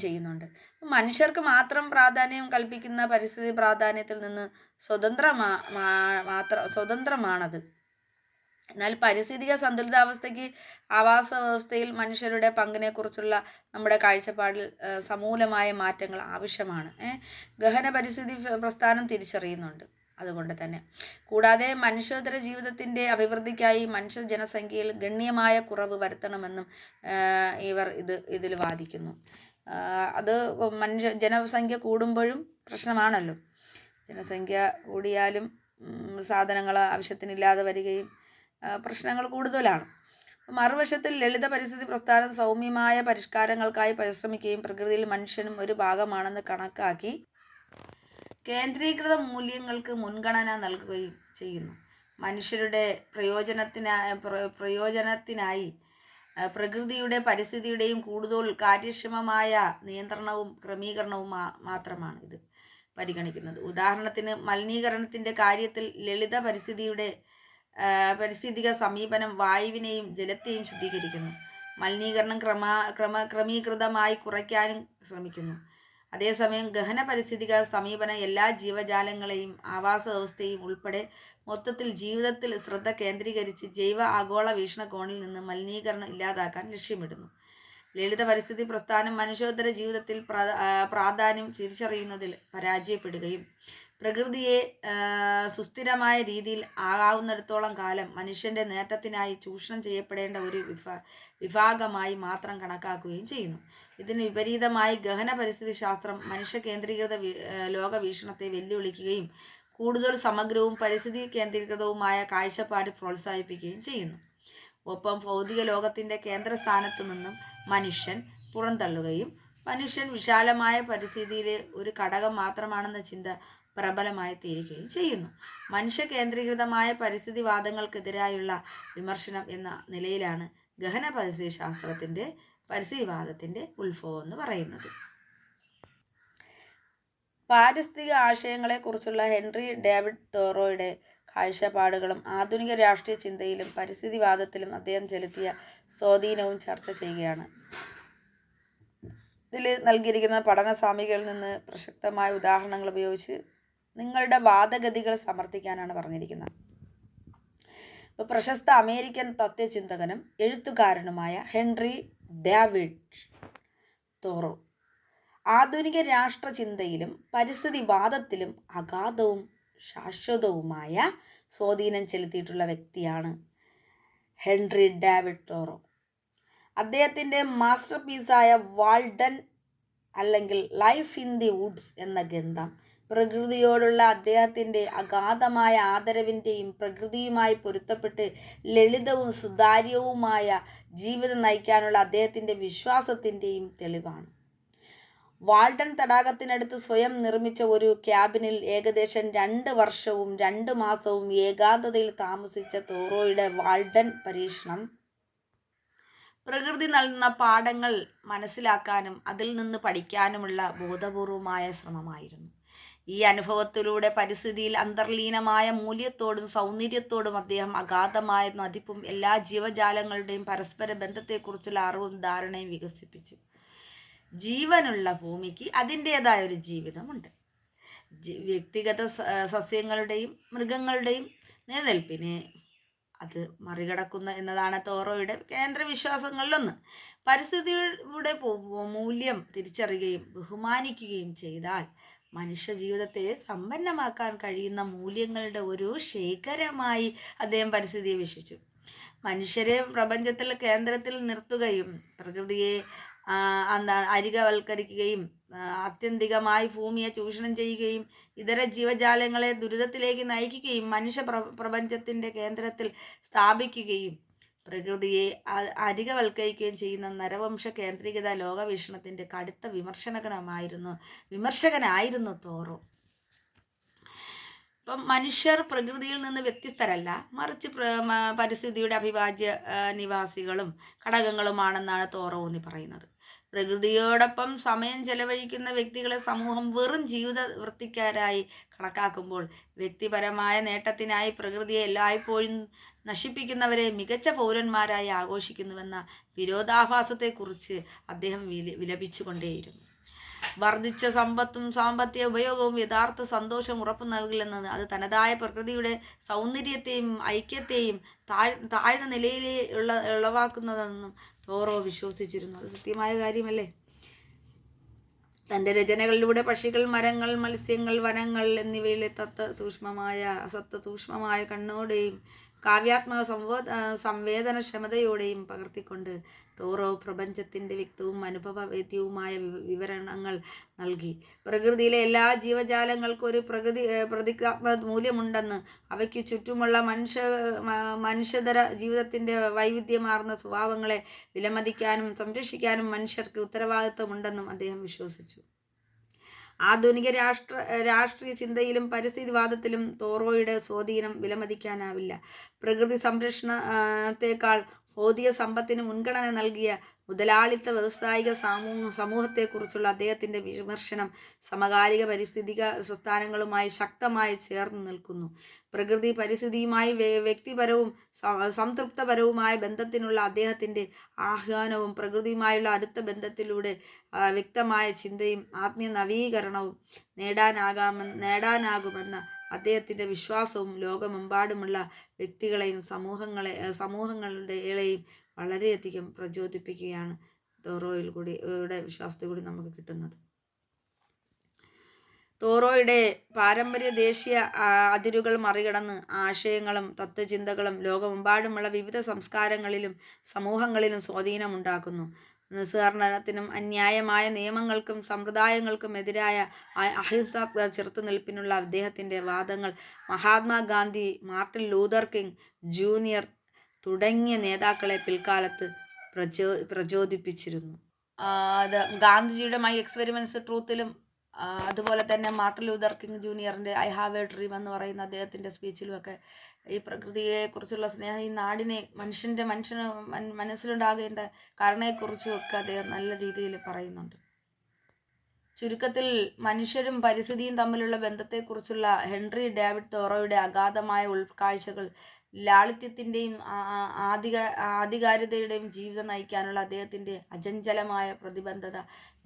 ചെയ്യുന്നുണ്ട്. മനുഷ്യർക്ക് മാത്രം പ്രാധാന്യം കൽപ്പിക്കുന്ന പരിസ്ഥിതി പ്രാധാന്യത്തിൽ നിന്ന് സ്വതന്ത്രമാണത്. എന്നാൽ പാരിസ്ഥിതിക സന്തുലിതാവസ്ഥയ്ക്ക് ആവാസ വ്യവസ്ഥയിൽ മനുഷ്യരുടെ പങ്കിനെക്കുറിച്ചുള്ള നമ്മുടെ കാഴ്ചപ്പാടിൽ സമൂലമായ മാറ്റങ്ങൾ ആവശ്യമാണ്. ഗഹന പരിസ്ഥിതി പ്രസ്ഥാനം തിരിച്ചറിയുന്നുണ്ട്. അതുകൊണ്ട് തന്നെ കൂടാതെ മനുഷ്യോത്തര ജീവിതത്തിൻ്റെ അഭിവൃദ്ധിക്കായി മനുഷ്യ ജനസംഖ്യയിൽ ഗണ്യമായ കുറവ് വരുത്തണമെന്നും ഇതിൽ വാദിക്കുന്നു. അത് ജനസംഖ്യ കൂടുമ്പോഴും പ്രശ്നമാണല്ലോ. ജനസംഖ്യ കൂടിയാലും സാധനങ്ങൾ ആവശ്യത്തിനില്ലാതെ വരികയും പ്രശ്നങ്ങൾ കൂടുതലാണ്. മറുവശത്തിൽ ലളിത പരിസ്ഥിതി പ്രസ്ഥാനം സൗമ്യമായ പരിഷ്കാരങ്ങൾക്കായി പരിശ്രമിക്കുകയും പ്രകൃതിയിൽ മനുഷ്യനും ഒരു ഭാഗമാണെന്ന് കണക്കാക്കി കേന്ദ്രീകൃത മൂല്യങ്ങൾക്ക് മുൻഗണന നൽകുകയും ചെയ്യുന്നു. മനുഷ്യരുടെ പ്രയോജനത്തിനായി പ്രകൃതിയുടെ പരിസ്ഥിതിയുടെയും കൂടുതൽ കാര്യക്ഷമമായ നിയന്ത്രണവും ക്രമീകരണവും മാത്രമാണ് ഇത് പരിഗണിക്കുന്നത്. ഉദാഹരണത്തിന് മലിനീകരണത്തിൻ്റെ കാര്യത്തിൽ ലളിത പരിസ്ഥിതിക സമീപനം വായുവിനെയും ജലത്തെയും ശുദ്ധീകരിക്കുന്നു. മലിനീകരണം ക്രമീകൃതമായി കുറയ്ക്കാനും ശ്രമിക്കുന്നു. അതേസമയം ഗഹന പരിസ്ഥിതിക സമീപനം എല്ലാ ജീവജാലങ്ങളെയും ആവാസ വ്യവസ്ഥയും ഉൾപ്പെടെ മൊത്തത്തിൽ ജീവിതത്തിൽ ശ്രദ്ധ കേന്ദ്രീകരിച്ച് ജൈവ ആഗോള വീക്ഷണകോണിൽ നിന്ന് മലിനീകരണം ഇല്ലാതാക്കാൻ ലക്ഷ്യമിടുന്നു. ലളിത പരിസ്ഥിതി പ്രസ്ഥാനം മനുഷ്യോത്തര ജീവിതത്തിൽ പ്രാധാന്യം തിരിച്ചറിയുന്നതിൽ പരാജയപ്പെടുകയും പ്രകൃതിയെ സുസ്ഥിരമായ രീതിയിൽ ആകാവുന്നിടത്തോളം കാലം മനുഷ്യൻ്റെ നേട്ടത്തിനായി ചൂഷണം ചെയ്യപ്പെടേണ്ട ഒരു വിഭാഗമായി മാത്രം കണക്കാക്കുകയും ചെയ്യുന്നു. ഇതിന് വിപരീതമായി ഗഹന പരിസ്ഥിതി ശാസ്ത്രം മനുഷ്യ കേന്ദ്രീകൃത ലോകവീക്ഷണത്തെ വെല്ലുവിളിക്കുകയും കൂടുതൽ സമഗ്രവും പരിസ്ഥിതി കേന്ദ്രീകൃതവുമായ കാഴ്ചപ്പാട് പ്രോത്സാഹിപ്പിക്കുകയും ചെയ്യുന്നു. ഒപ്പം ഭൗതിക ലോകത്തിൻ്റെ കേന്ദ്രസ്ഥാനത്ത് നിന്നും മനുഷ്യൻ പുറന്തള്ളുകയും മനുഷ്യൻ വിശാലമായ പരിസ്ഥിതിയിലെ ഒരു ഘടകം മാത്രമാണെന്ന ചിന്ത പ്രബലമായി തീരുകയും ചെയ്യുന്നു. മനുഷ്യ കേന്ദ്രീകൃതമായ പരിസ്ഥിതിവാദങ്ങൾക്കെതിരായുള്ള വിമർശനം എന്ന നിലയിലാണ് ഗഹന പരിസ്ഥിതി ശാസ്ത്രത്തിൻ്റെ പരിസ്ഥിതിവാദത്തിൻ്റെ ഉത്ഭവം എന്ന് പറയുന്നത്. പാരിസ്ഥിതിക ആശയങ്ങളെക്കുറിച്ചുള്ള ഹെൻറി ഡേവിഡ് തോറോയുടെ കാഴ്ചപ്പാടുകളും ആധുനിക രാഷ്ട്രീയ ചിന്തയിലും പരിസ്ഥിതിവാദത്തിലും അദ്ദേഹം ചെലുത്തിയ സ്വാധീനവും ചർച്ച ചെയ്യുകയാണ്. ഇതിൽ നൽകിയിരിക്കുന്ന പഠന സാമഗ്രികളിൽ നിന്ന് പ്രസക്തമായ ഉദാഹരണങ്ങൾ ഉപയോഗിച്ച് നിങ്ങളുടെ വാദഗതികൾ സമർത്ഥിക്കാനാണ് പറഞ്ഞിരിക്കുന്നത്. ഇപ്പോൾ പ്രശസ്ത അമേരിക്കൻ തത്വചിന്തകനും എഴുത്തുകാരനുമായ ഹെൻറി ഡേവിഡ് തോറോ ആധുനിക രാഷ്ട്രചിന്തയിലും പരിസ്ഥിതിവാദത്തിലും അഗാധവും ശാശ്വതവുമായ സ്വാധീനം ചെലുത്തിയിട്ടുള്ള വ്യക്തിയാണ് ഹെൻറി ഡേവിഡ് തോറോ. അദ്ദേഹത്തിൻ്റെ മാസ്റ്റർ പീസായ വാൾഡൻ അല്ലെങ്കിൽ ലൈഫ് ഇൻ ദി വുഡ്സ് എന്ന ഗ്രന്ഥം പ്രകൃതിയോടുള്ള അദ്ദേഹത്തിൻ്റെ അഗാധമായ ആദരവിൻ്റെയും പ്രകൃതിയുമായി പൊരുത്തപ്പെട്ട് ലളിതവും സുതാര്യവുമായ ജീവിതം നയിക്കാനുള്ള അദ്ദേഹത്തിൻ്റെ വിശ്വാസത്തിൻ്റെയും തെളിവാണ്. വാൾഡൻ തടാകത്തിനടുത്ത് സ്വയം നിർമ്മിച്ച ഒരു ക്യാബിനിൽ ഏകദേശം 2 വർഷവും 2 മാസവും ഏകാന്തതയിൽ താമസിച്ച തോറോയുടെ വാൾഡൻ പരീക്ഷണം പ്രകൃതി നൽകുന്ന പാഠങ്ങൾ മനസ്സിലാക്കാനും അതിൽ നിന്ന് പഠിക്കാനുമുള്ള ബോധപൂർവമായ ശ്രമമായിരുന്നു. ഈ അനുഭവത്തിലൂടെ പരിസ്ഥിതിയിൽ അന്തർലീനമായ മൂല്യത്തോടും സൗന്ദര്യത്തോടും അദ്ദേഹം അഗാധമായ മതിപ്പും എല്ലാ ജീവജാലങ്ങളുടെയും പരസ്പര ബന്ധത്തെക്കുറിച്ചുള്ള അറിവും ധാരണയും വികസിപ്പിച്ചു. ജീവനുള്ള ഭൂമിക്ക് അതിൻ്റേതായ ഒരു ജീവിതമുണ്ട്. വ്യക്തിഗത സസ്യങ്ങളുടെയും മൃഗങ്ങളുടെയും നിലനിൽപ്പിനെ അത് മറികടക്കുന്ന എന്നതാണ് തോറോയുടെ കേന്ദ്ര വിശ്വാസങ്ങളിലൊന്ന്. പരിസ്ഥിതിയുടെ മൂല്യം തിരിച്ചറിയുകയും ബഹുമാനിക്കുകയും ചെയ്താൽ മനുഷ്യ ജീവിതത്തെ സമ്പന്നമാക്കാൻ കഴിയുന്ന മൂല്യങ്ങളുടെ ഒരു ശേഖരമായി അദ്ദേഹം പരിസ്ഥിതിയെ വീക്ഷിച്ചു. മനുഷ്യരെ പ്രപഞ്ചത്തിൽ കേന്ദ്രത്തിൽ നിർത്തുകയും പ്രകൃതിയെ അരികവൽക്കരിക്കുകയും ആത്യന്തികമായി ഭൂമിയെ ചൂഷണം ചെയ്യുകയും ഇതര ജീവജാലങ്ങളെ ദുരിതത്തിലേക്ക് നയിക്കുകയും മനുഷ്യ പ്രപഞ്ചത്തിൻ്റെ കേന്ദ്രത്തിൽ സ്ഥാപിക്കുകയും പ്രകൃതിയെ അരികവൽക്കരിക്കുകയും ചെയ്യുന്ന നരവംശ കേന്ദ്രീകൃത ലോകവീക്ഷണത്തിൻ്റെ കടുത്ത വിമർശകനായിരുന്നു തോറോ. ഇപ്പം മനുഷ്യർ പ്രകൃതിയിൽ നിന്ന് വ്യത്യസ്തരല്ല, മറിച്ച് പരിസ്ഥിതിയുടെ അവിഭാജ്യ നിവാസികളും ഘടകങ്ങളുമാണെന്നാണ് തോറോ ഊന്നി പറയുന്നത്. പ്രകൃതിയോടൊപ്പം സമയം ചെലവഴിക്കുന്ന വ്യക്തികളെ സമൂഹം വെറും ജീവിത വൃത്തിക്കാരായി കണക്കാക്കുമ്പോൾ വ്യക്തിപരമായ നേട്ടത്തിനായി പ്രകൃതിയെ എല്ലായ്പ്പോഴും നശിപ്പിക്കുന്നവരെ മികച്ച പൗരന്മാരായി ആഘോഷിക്കുന്നുവെന്ന വിരോധാഭാസത്തെക്കുറിച്ച് അദ്ദേഹം വിലപിച്ചുകൊണ്ടേയിരുന്നു. വർദ്ധിച്ച സമ്പത്തും സാമ്പത്തിക ഉപയോഗവും യഥാർത്ഥ സന്തോഷം ഉറപ്പു നൽകില്ലെന്നത് അത് തനതായ പ്രകൃതിയുടെ സൗന്ദര്യത്തെയും ഐക്യത്തെയും താഴ്ന്ന നിലയിൽ ഉളവാക്കുന്നതെന്നും തോറോ വിശ്വസിച്ചിരുന്നു. അത് സത്യമായ കാര്യമല്ലേ? തൻ്റെ രചനകളിലൂടെ പക്ഷികൾ, മരങ്ങൾ, മത്സ്യങ്ങൾ, വനങ്ങൾ എന്നിവയിലെ സൂക്ഷ്മമായ കണ്ണോടെയും കാവ്യാത്മക സംവേദനക്ഷമതയോടെയും പകർത്തിക്കൊണ്ട് തോറോ പ്രപഞ്ചത്തിൻ്റെ വ്യക്തവും അനുഭവവേദ്യവുമായ വിവരണങ്ങൾ നൽകി. പ്രകൃതിയിലെ എല്ലാ ജീവജാലങ്ങൾക്കും ഒരു പ്രതീകാത്മക മൂല്യമുണ്ടെന്ന് അവയ്ക്ക് ചുറ്റുമുള്ള മനുഷ്യതര ജീവിതത്തിൻ്റെ വൈവിധ്യമാർന്ന സ്വഭാവങ്ങളെ വിലമതിക്കാനും സംരക്ഷിക്കാനും മനുഷ്യർക്ക് ഉത്തരവാദിത്വമുണ്ടെന്നും അദ്ദേഹം വിശ്വസിച്ചു. ആധുനിക രാഷ്ട്രീയ ചിന്തയിലും പരിസ്ഥിതിവാദത്തിലും തോറോയുടെ സ്വാധീനം വിലമതിക്കാനാവില്ല. പ്രകൃതി സംരക്ഷണത്തേക്കാൾ ഭൗതിക സമ്പത്തിന് മുൻഗണന നൽകിയ മുതലാളിത്ത വ്യവസായിക സമൂഹത്തെക്കുറിച്ചുള്ള അദ്ദേഹത്തിൻ്റെ വിമർശനം സമകാലിക പരിസ്ഥിതിക പ്രസ്ഥാനങ്ങളുമായി ശക്തമായി ചേർന്ന് നിൽക്കുന്നു. പ്രകൃതി പരിസ്ഥിതിയുമായി വ്യക്തിപരവും സംതൃപ്തപരവുമായ ബന്ധത്തിനുള്ള അദ്ദേഹത്തിൻ്റെ ആഹ്വാനവും പ്രകൃതിയുമായുള്ള അടുത്ത ബന്ധത്തിലൂടെ വ്യക്തമായ ചിന്തയും ആത്മീയ നവീകരണവും നേടാനാകുമെന്ന അദ്ദേഹത്തിൻ്റെ വിശ്വാസവും ലോകമെമ്പാടുമുള്ള വ്യക്തികളെയും സമൂഹങ്ങളുടെയും വളരെയധികം പ്രചോദിപ്പിക്കുകയാണ് തോറോയുടെ വിശ്വാസത്തിൽ കൂടി നമുക്ക് കിട്ടുന്നത്. തോറോയുടെ പാരമ്പര്യ ദേശീയ അതിരുകൾ മറികടന്ന് ആശയങ്ങളും തത്വചിന്തകളും ലോകമെമ്പാടുമുള്ള വിവിധ സംസ്കാരങ്ങളിലും സമൂഹങ്ങളിലും സ്വാധീനമുണ്ടാക്കുന്നു. നിസ്സഹകരണത്തിനും അന്യായമായ നിയമങ്ങൾക്കും സമ്പ്രദായങ്ങൾക്കും എതിരായ അഹിംസാത്മക ചെറുത്തുനിൽപ്പിനുള്ള അദ്ദേഹത്തിൻ്റെ വാദങ്ങൾ Mahatma Gandhi, Martin Luther king junior, തുടങ്ങിയ നേതാക്കളെ പിൽക്കാലത്ത് പ്രചോദിപ്പിച്ചിരുന്നു. അത് ഗാന്ധിജിയുടെ മൈ എക്സ്പെരിമെൻറ്റ്സ് ട്രൂത്തിലും അതുപോലെ തന്നെ മാർട്ടിൻ ലൂതർ കിങ് ജൂനിയറിൻ്റെ ഐ ഹാവ് എ ഡ്രീം എന്ന് പറയുന്ന അദ്ദേഹത്തിൻ്റെ സ്പീച്ചിലുമൊക്കെ ഈ പ്രകൃതിയെക്കുറിച്ചുള്ള സ്നേഹം, ഈ നാടിനെ മനുഷ്യന് മനസ്സിലുണ്ടാകേണ്ട കാരണത്തെക്കുറിച്ചുമൊക്കെ അദ്ദേഹം നല്ല രീതിയിൽ പറയുന്നുണ്ട്. ചുരുക്കത്തിൽ മനുഷ്യരും പരിസ്ഥിതിയും തമ്മിലുള്ള ബന്ധത്തെക്കുറിച്ചുള്ള ഹെൻറി ഡേവിഡ് തോറോയുടെ അഗാധമായ ഉൾക്കാഴ്ചകൾ ലാളിത്യത്തിൻ്റെയും ആധികാരികതയുടെയും ജീവിതം നയിക്കാനുള്ള അദ്ദേഹത്തിൻ്റെ അചഞ്ചലമായ പ്രതിബദ്ധത,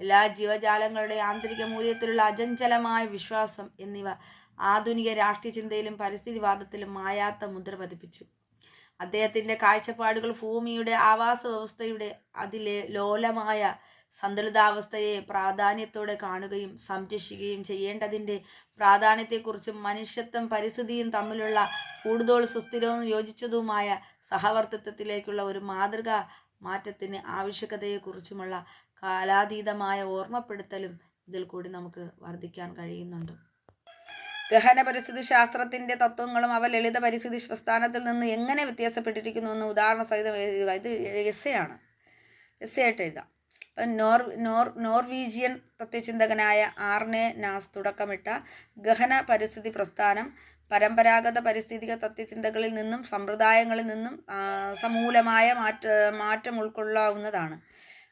എല്ലാ ജീവജാലങ്ങളുടെയും ആന്തരിക മൂല്യത്തിലുള്ള അചഞ്ചലമായ വിശ്വാസം എന്നിവ ആധുനിക രാഷ്ട്രീയ ചിന്തയിലും പരിസ്ഥിതിവാദത്തിലും മായാത്ത മുദ്ര പതിപ്പിച്ചു. അദ്ദേഹത്തിൻ്റെ കാഴ്ചപ്പാടുകൾ ഭൂമിയുടെ ആവാസ വ്യവസ്ഥയുടെ അതിലെ ലോലമായ സന്തുലിതാവസ്ഥയെ പ്രാധാന്യത്തോടെ കാണുകയും സംരക്ഷിക്കുകയും ചെയ്യേണ്ടതിൻ്റെ പ്രാധാന്യത്തെക്കുറിച്ചും മനുഷ്യത്വം പരിസ്ഥിതിയും തമ്മിലുള്ള കൂടുതൽ സുസ്ഥിരവും യോജിച്ചതുമായ സഹവർത്തിത്വത്തിലേക്കുള്ള ഒരു മാതൃകാ മാറ്റത്തിന് ആവശ്യകതയെക്കുറിച്ചുമുള്ള കാലാതീതമായ ഓർമ്മപ്പെടുത്തലും ഇതിൽ കൂടി നമുക്ക് വർദ്ധിക്കാൻ കഴിയുന്നുണ്ട്. ഗഹന പരിസ്ഥിതി ശാസ്ത്രത്തിൻ്റെ തത്വങ്ങളും അവ ലളിത പരിസ്ഥിതി പ്രസ്ഥാനത്തിൽ നിന്ന് എങ്ങനെ വ്യത്യാസപ്പെട്ടിരിക്കുന്നു എന്ന് ഉദാഹരണ സഹിതം എഴുതുക. ഇത് എസ്സേയായിട്ട് എഴുതാം. നോർവീജിയൻ തത്വചിന്തകനായ ആർനെ നാസ് തുടക്കമിട്ട ഗഹന പരിസ്ഥിതി പ്രസ്ഥാനം പരമ്പരാഗത പരിസ്ഥിതിക തത്വചിന്തകളിൽ നിന്നും സമ്പ്രദായങ്ങളിൽ നിന്നും സമൂലമായ മാറ്റം ഉൾക്കൊള്ളാവുന്നതാണ്.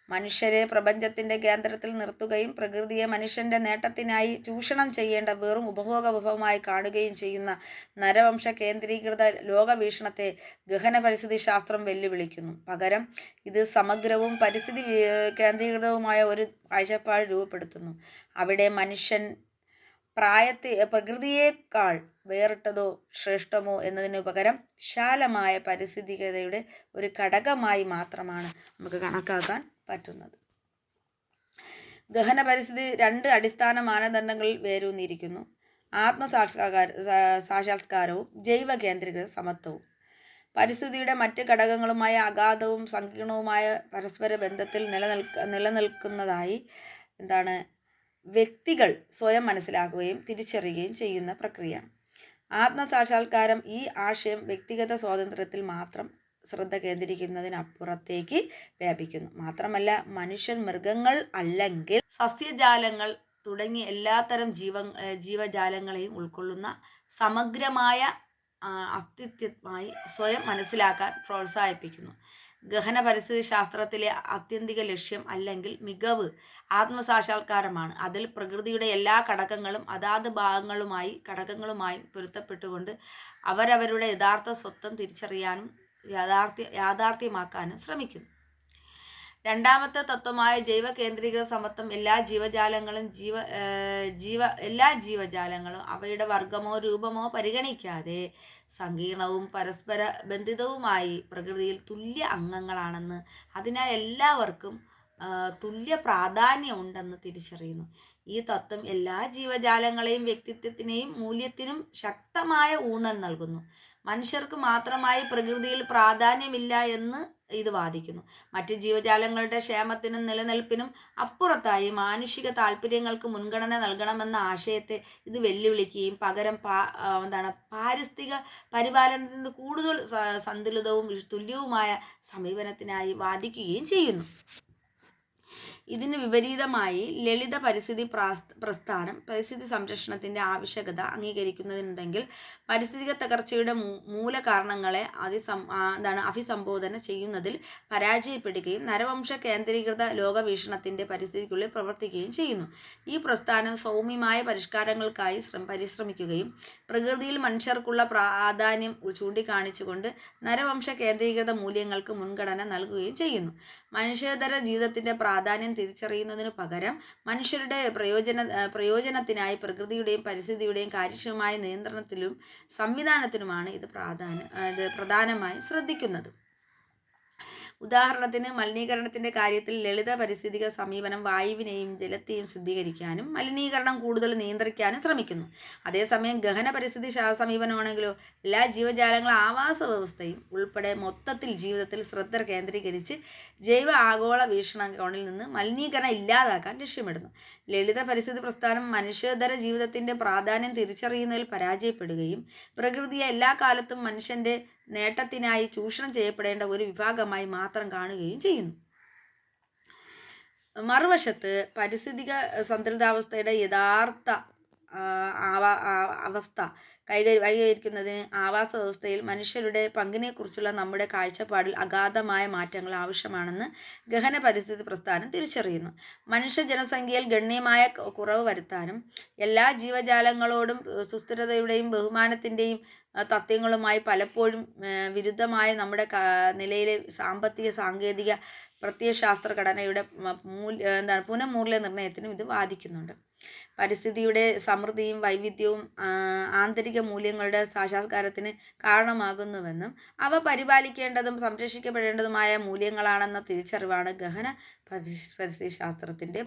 മനുഷ്യരെ പ്രപഞ്ചത്തിൻ്റെ കേന്ദ്രത്തിൽ നിർത്തുകയും പ്രകൃതിയെ മനുഷ്യൻ്റെ നേട്ടത്തിനായി ചൂഷണം ചെയ്യേണ്ട വെറും ഉപഭോഗ വിഭവമായി കാണുകയും ചെയ്യുന്ന നരവംശ കേന്ദ്രീകൃത ലോകവീക്ഷണത്തെ ഗഹന പരിസ്ഥിതി ശാസ്ത്രം വെല്ലുവിളിക്കുന്നു. പകരം ഇത് സമഗ്രവും പരിസ്ഥിതി കേന്ദ്രീകൃതവുമായ ഒരു കാഴ്ചപ്പാട് രൂപപ്പെടുത്തുന്നു. അവിടെ മനുഷ്യൻ പ്രകൃതിയേക്കാൾ വേറിട്ടതോ ശ്രേഷ്ഠമോ എന്നതിനു പകരം വിശാലമായ പാരിസ്ഥിതികതയുടെ ഒരു ഘടകമായി മാത്രമാണ് നമുക്ക് കണക്കാക്കാൻ പറ്റുന്നത്. ഗഹന പരിസ്ഥിതി 2 അടിസ്ഥാന മാനദണ്ഡങ്ങളിൽ വേരൂന്നിയിരിക്കുന്നു: സാക്ഷാത്കാരവും ജൈവ കേന്ദ്രീകൃത സമത്വവും. പരിസ്ഥിതിയുടെ മറ്റ് ഘടകങ്ങളുമായ അഗാധവും സങ്കീർണവുമായ പരസ്പര ബന്ധത്തിൽ നിലനിൽക്കുന്നതായി വ്യക്തികൾ സ്വയം മനസ്സിലാക്കുകയും തിരിച്ചറിയുകയും ചെയ്യുന്ന പ്രക്രിയയാണ്. ആത്മസാക്ഷാത്കാരം ഈ ആശയം വ്യക്തിഗത സ്വാതന്ത്ര്യത്തിൽ മാത്രം ശ്രദ്ധ കേന്ദ്രീകരിക്കുന്നതിനപ്പുറത്തേക്ക് വ്യാപിക്കുന്നു. മാത്രമല്ല, മനുഷ്യൻ, മൃഗങ്ങൾ അല്ലെങ്കിൽ സസ്യജാലങ്ങൾ തുടങ്ങിയ എല്ലാത്തരം ജീവജാലങ്ങളെയും ഉൾക്കൊള്ളുന്ന സമഗ്രമായ അസ്തിത്വമായി സ്വയം മനസ്സിലാക്കാൻ പ്രോത്സാഹിപ്പിക്കുന്നു. ഗഹന പരിസ്ഥിതി ശാസ്ത്രത്തിലെ ആത്യന്തിക ലക്ഷ്യം അല്ലെങ്കിൽ മികവ് ആത്മസാക്ഷാത്കാരമാണ്. അതിൽ പ്രകൃതിയുടെ എല്ലാ ഘടകങ്ങളും അതാത് ഘടകങ്ങളുമായി പൊരുത്തപ്പെട്ടുകൊണ്ട് അവരവരുടെ യഥാർത്ഥ സ്വത്വം തിരിച്ചറിയാനും യാഥാർത്ഥ്യമാക്കാനും ശ്രമിക്കുന്നു. രണ്ടാമത്തെ തത്വമായ ജൈവ കേന്ദ്രീകൃത സമത്വം എല്ലാ ജീവജാലങ്ങളും അവയുടെ വർഗമോ രൂപമോ പരിഗണിക്കാതെ സങ്കീർണവും പരസ്പര ബന്ധിതവുമായി പ്രകൃതിയിൽ തുല്യ അംഗങ്ങളാണെന്ന്, അതിനാൽ എല്ലാവർക്കും തുല്യ പ്രാധാന്യം ഉണ്ടെന്ന് തിരിച്ചറിയുന്നു. ഈ തത്വം എല്ലാ ജീവജാലങ്ങളെയും വ്യക്തിത്വത്തിനെയും മൂല്യത്തിനും ശക്തമായ ഊന്നൽ നൽകുന്നു. മനുഷ്യർക്ക് മാത്രമായി പ്രകൃതിയിൽ പ്രാധാന്യമില്ല എന്ന് ഇത് വാദിക്കുന്നു. മറ്റ് ജീവജാലങ്ങളുടെ ക്ഷേമത്തിനും നിലനിൽപ്പിനും അപ്പുറത്തായി മാനുഷിക താല്പര്യങ്ങൾക്ക് മുൻഗണന നൽകണമെന്ന ആശയത്തെ ഇത് വെല്ലുവിളിക്കുകയും പകരം പാരിസ്ഥിതിക പരിപാലനത്തിന് കൂടുതൽ സന്തുലിതവും തുല്യവുമായ സമീപനത്തിനായി വാദിക്കുകയും ചെയ്യുന്നു. ഇതിന് വിപരീതമായി ലളിത പരിസ്ഥിതി പ്രസ്ഥാനം പരിസ്ഥിതി സംരക്ഷണത്തിൻ്റെ ആവശ്യകത അംഗീകരിക്കുന്നുണ്ടെങ്കിൽ പരിസ്ഥിതിക തകർച്ചയുടെ മൂലകാരണങ്ങളെ അഭിസംബോധന ചെയ്യുന്നതിൽ പരാജയപ്പെടുകയും നരവംശ കേന്ദ്രീകൃത ലോകവീക്ഷണത്തിൻ്റെ പരിസ്ഥിതിക്കുള്ളിൽ പ്രവർത്തിക്കുകയും ചെയ്യുന്നു. ഈ പ്രസ്ഥാനം സൗമ്യമായ പരിഷ്കാരങ്ങൾക്കായി പരിശ്രമിക്കുകയും പ്രകൃതിയിൽ മനുഷ്യർക്കുള്ള പ്രാധാന്യം ചൂണ്ടിക്കാണിച്ചുകൊണ്ട് നരവംശ കേന്ദ്രീകൃത മൂല്യങ്ങൾക്ക് മുൻഗണന നൽകുകയും ചെയ്യുന്നു. മനുഷ്യേതര ജീവിതത്തിൻ്റെ പ്രാധാന്യം തിരിച്ചറിയുന്നതിനു പകരം മനുഷ്യരുടെ പ്രയോജനത്തിനായി പ്രകൃതിയുടെയും പരിസ്ഥിതിയുടെയും കാര്യക്ഷമമായ നിയന്ത്രണത്തിലും സംവിധാനത്തിനുമാണ് ഇത് പ്രധാനമായി ശ്രദ്ധിക്കുന്നത്. ഉദാഹരണത്തിന്, മലിനീകരണത്തിൻ്റെ കാര്യത്തിൽ ലളിത പാരിസ്ഥിതിക സമീപനം വായുവിനെയും ജലത്തെയും ശുദ്ധീകരിക്കാനും മലിനീകരണം കൂടുതൽ നിയന്ത്രിക്കാനും ശ്രമിക്കുന്നു. അതേസമയം ഗഹന പരിസ്ഥിതി സമീപനമാണെങ്കിലോ എല്ലാ ജീവജാലങ്ങളും ആവാസ വ്യവസ്ഥയും ഉൾപ്പെടെ മൊത്തത്തിൽ ജീവിതത്തിൽ ശ്രദ്ധ കേന്ദ്രീകരിച്ച് ജൈവ ആഗോള വീക്ഷണകോണിൽ നിന്ന് മലിനീകരണം ഇല്ലാതാക്കാൻ ലക്ഷ്യമിടുന്നു. ലളിത പരിസ്ഥിതി പ്രസ്ഥാനം മനുഷ്യേതര ജീവിതത്തിൻ്റെ പ്രാധാന്യം തിരിച്ചറിയുന്നതിൽ പരാജയപ്പെടുകയും പ്രകൃതിയെ എല്ലാ കാലത്തും മനുഷ്യൻ്റെ നേട്ടത്തിനായി ചൂഷണം ചെയ്യപ്പെടേണ്ട ഒരു വിഭാഗമായി മാത്രം കാണുകയും ചെയ്യുന്നു. മറുവശത്ത് പാരിസ്ഥിതിക സന്തുലിതാവസ്ഥയുടെ യഥാർത്ഥ അവസ്ഥ കൈവരിക്കുന്നതിന് ആവാസ വ്യവസ്ഥയിൽ മനുഷ്യരുടെ പങ്കിനെക്കുറിച്ചുള്ള നമ്മുടെ കാഴ്ചപ്പാടിൽ അഗാധമായ മാറ്റങ്ങൾ ആവശ്യമാണെന്ന് ഗഹന പരിസ്ഥിതി പ്രസ്ഥാനം തിരിച്ചറിയുന്നു. മനുഷ്യ ജനസംഖ്യയിൽ ഗണ്യമായ കുറവ് വരുത്താനും എല്ലാ ജീവജാലങ്ങളോടും സുസ്ഥിരതയുടെയും ബഹുമാനത്തിൻ്റെയും തത്വങ്ങളുമായി പലപ്പോഴും വിരുദ്ധമായ നമ്മുടെ നിലയിലെ സാമ്പത്തിക സാങ്കേതിക പ്രത്യയശാസ്ത്ര ഘടനയുടെ പുനർമൂല്യനിർണ്ണയത്തിനും ഇത് ബാധിക്കുന്നുണ്ട്. പരിസ്ഥിതിയുടെ സമൃദ്ധിയും വൈവിധ്യവും ആന്തരിക മൂല്യങ്ങളുടെ സാക്ഷാത്കാരത്തിന് കാരണമാകുന്നുവെന്നും അവ പരിപാലിക്കേണ്ടതും സംരക്ഷിക്കപ്പെടേണ്ടതുമായ മൂല്യങ്ങളാണെന്ന തിരിച്ചറിവാണ് ഗഹന പരിസ്ഥിതി ശാസ്ത്രത്തിൻ്റെ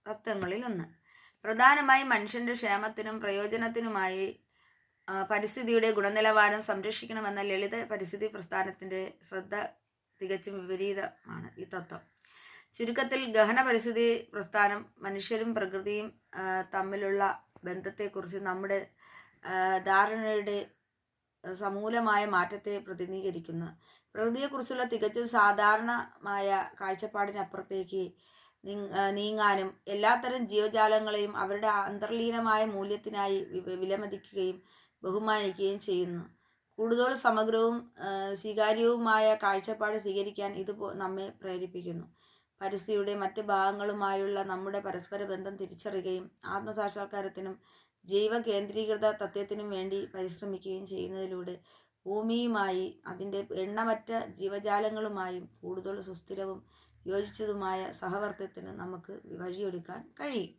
തത്വങ്ങളിൽ ഒന്ന്. പ്രധാനമായും മനുഷ്യൻ്റെ ക്ഷേമത്തിനും പ്രയോജനത്തിനുമായി പരിസ്ഥിതിയുടെ ഗുണനിലവാരം സംരക്ഷിക്കണമെന്ന ലളിത പരിസ്ഥിതി പ്രസ്ഥാനത്തിൻ്റെ ശ്രദ്ധ തികച്ചും വിപരീതമാണ് ഈ തത്വം. ചുരുക്കത്തിൽ ഗഹന പരിസ്ഥിതി പ്രസ്ഥാനം മനുഷ്യരും പ്രകൃതിയും തമ്മിലുള്ള ബന്ധത്തെക്കുറിച്ച് നമ്മുടെ ധാരണയുടെ സമൂലമായ മാറ്റത്തെ പ്രതിനിധീകരിക്കുന്നു. പ്രകൃതിയെക്കുറിച്ചുള്ള തികച്ചും സാധാരണമായ കാഴ്ചപ്പാടിനപ്പുറത്തേക്ക് നീങ്ങാനും എല്ലാത്തരം ജീവജാലങ്ങളെയും അവരുടെ അന്തർലീനമായ മൂല്യത്തിനായി വിലമതിക്കുകയും ബഹുമാനിക്കുകയും ചെയ്യുന്നു. കൂടുതൽ സമഗ്രവും സ്വീകാര്യവുമായ കാഴ്ചപ്പാട് സ്വീകരിക്കാൻ ഇത് നമ്മെ പ്രേരിപ്പിക്കുന്നു. പരിസ്ഥിതിയുടെ മറ്റ് ഭാഗങ്ങളുമായുള്ള നമ്മുടെ പരസ്പര ബന്ധം തിരിച്ചറിയുകയും ആത്മസാക്ഷാത്കാരത്തിനും ജൈവ കേന്ദ്രീകൃത തത്വത്തിനും വേണ്ടി പരിശ്രമിക്കുകയും ചെയ്യുന്നതിലൂടെ ഭൂമിയുമായി അതിൻ്റെ എണ്ണമറ്റ ജീവജാലങ്ങളുമായും കൂടുതൽ സുസ്ഥിരവും യോജിച്ചതുമായ സഹവർത്തിത്വത്തിന് നമുക്ക് വഴിയൊരുക്കാൻ കഴിയും.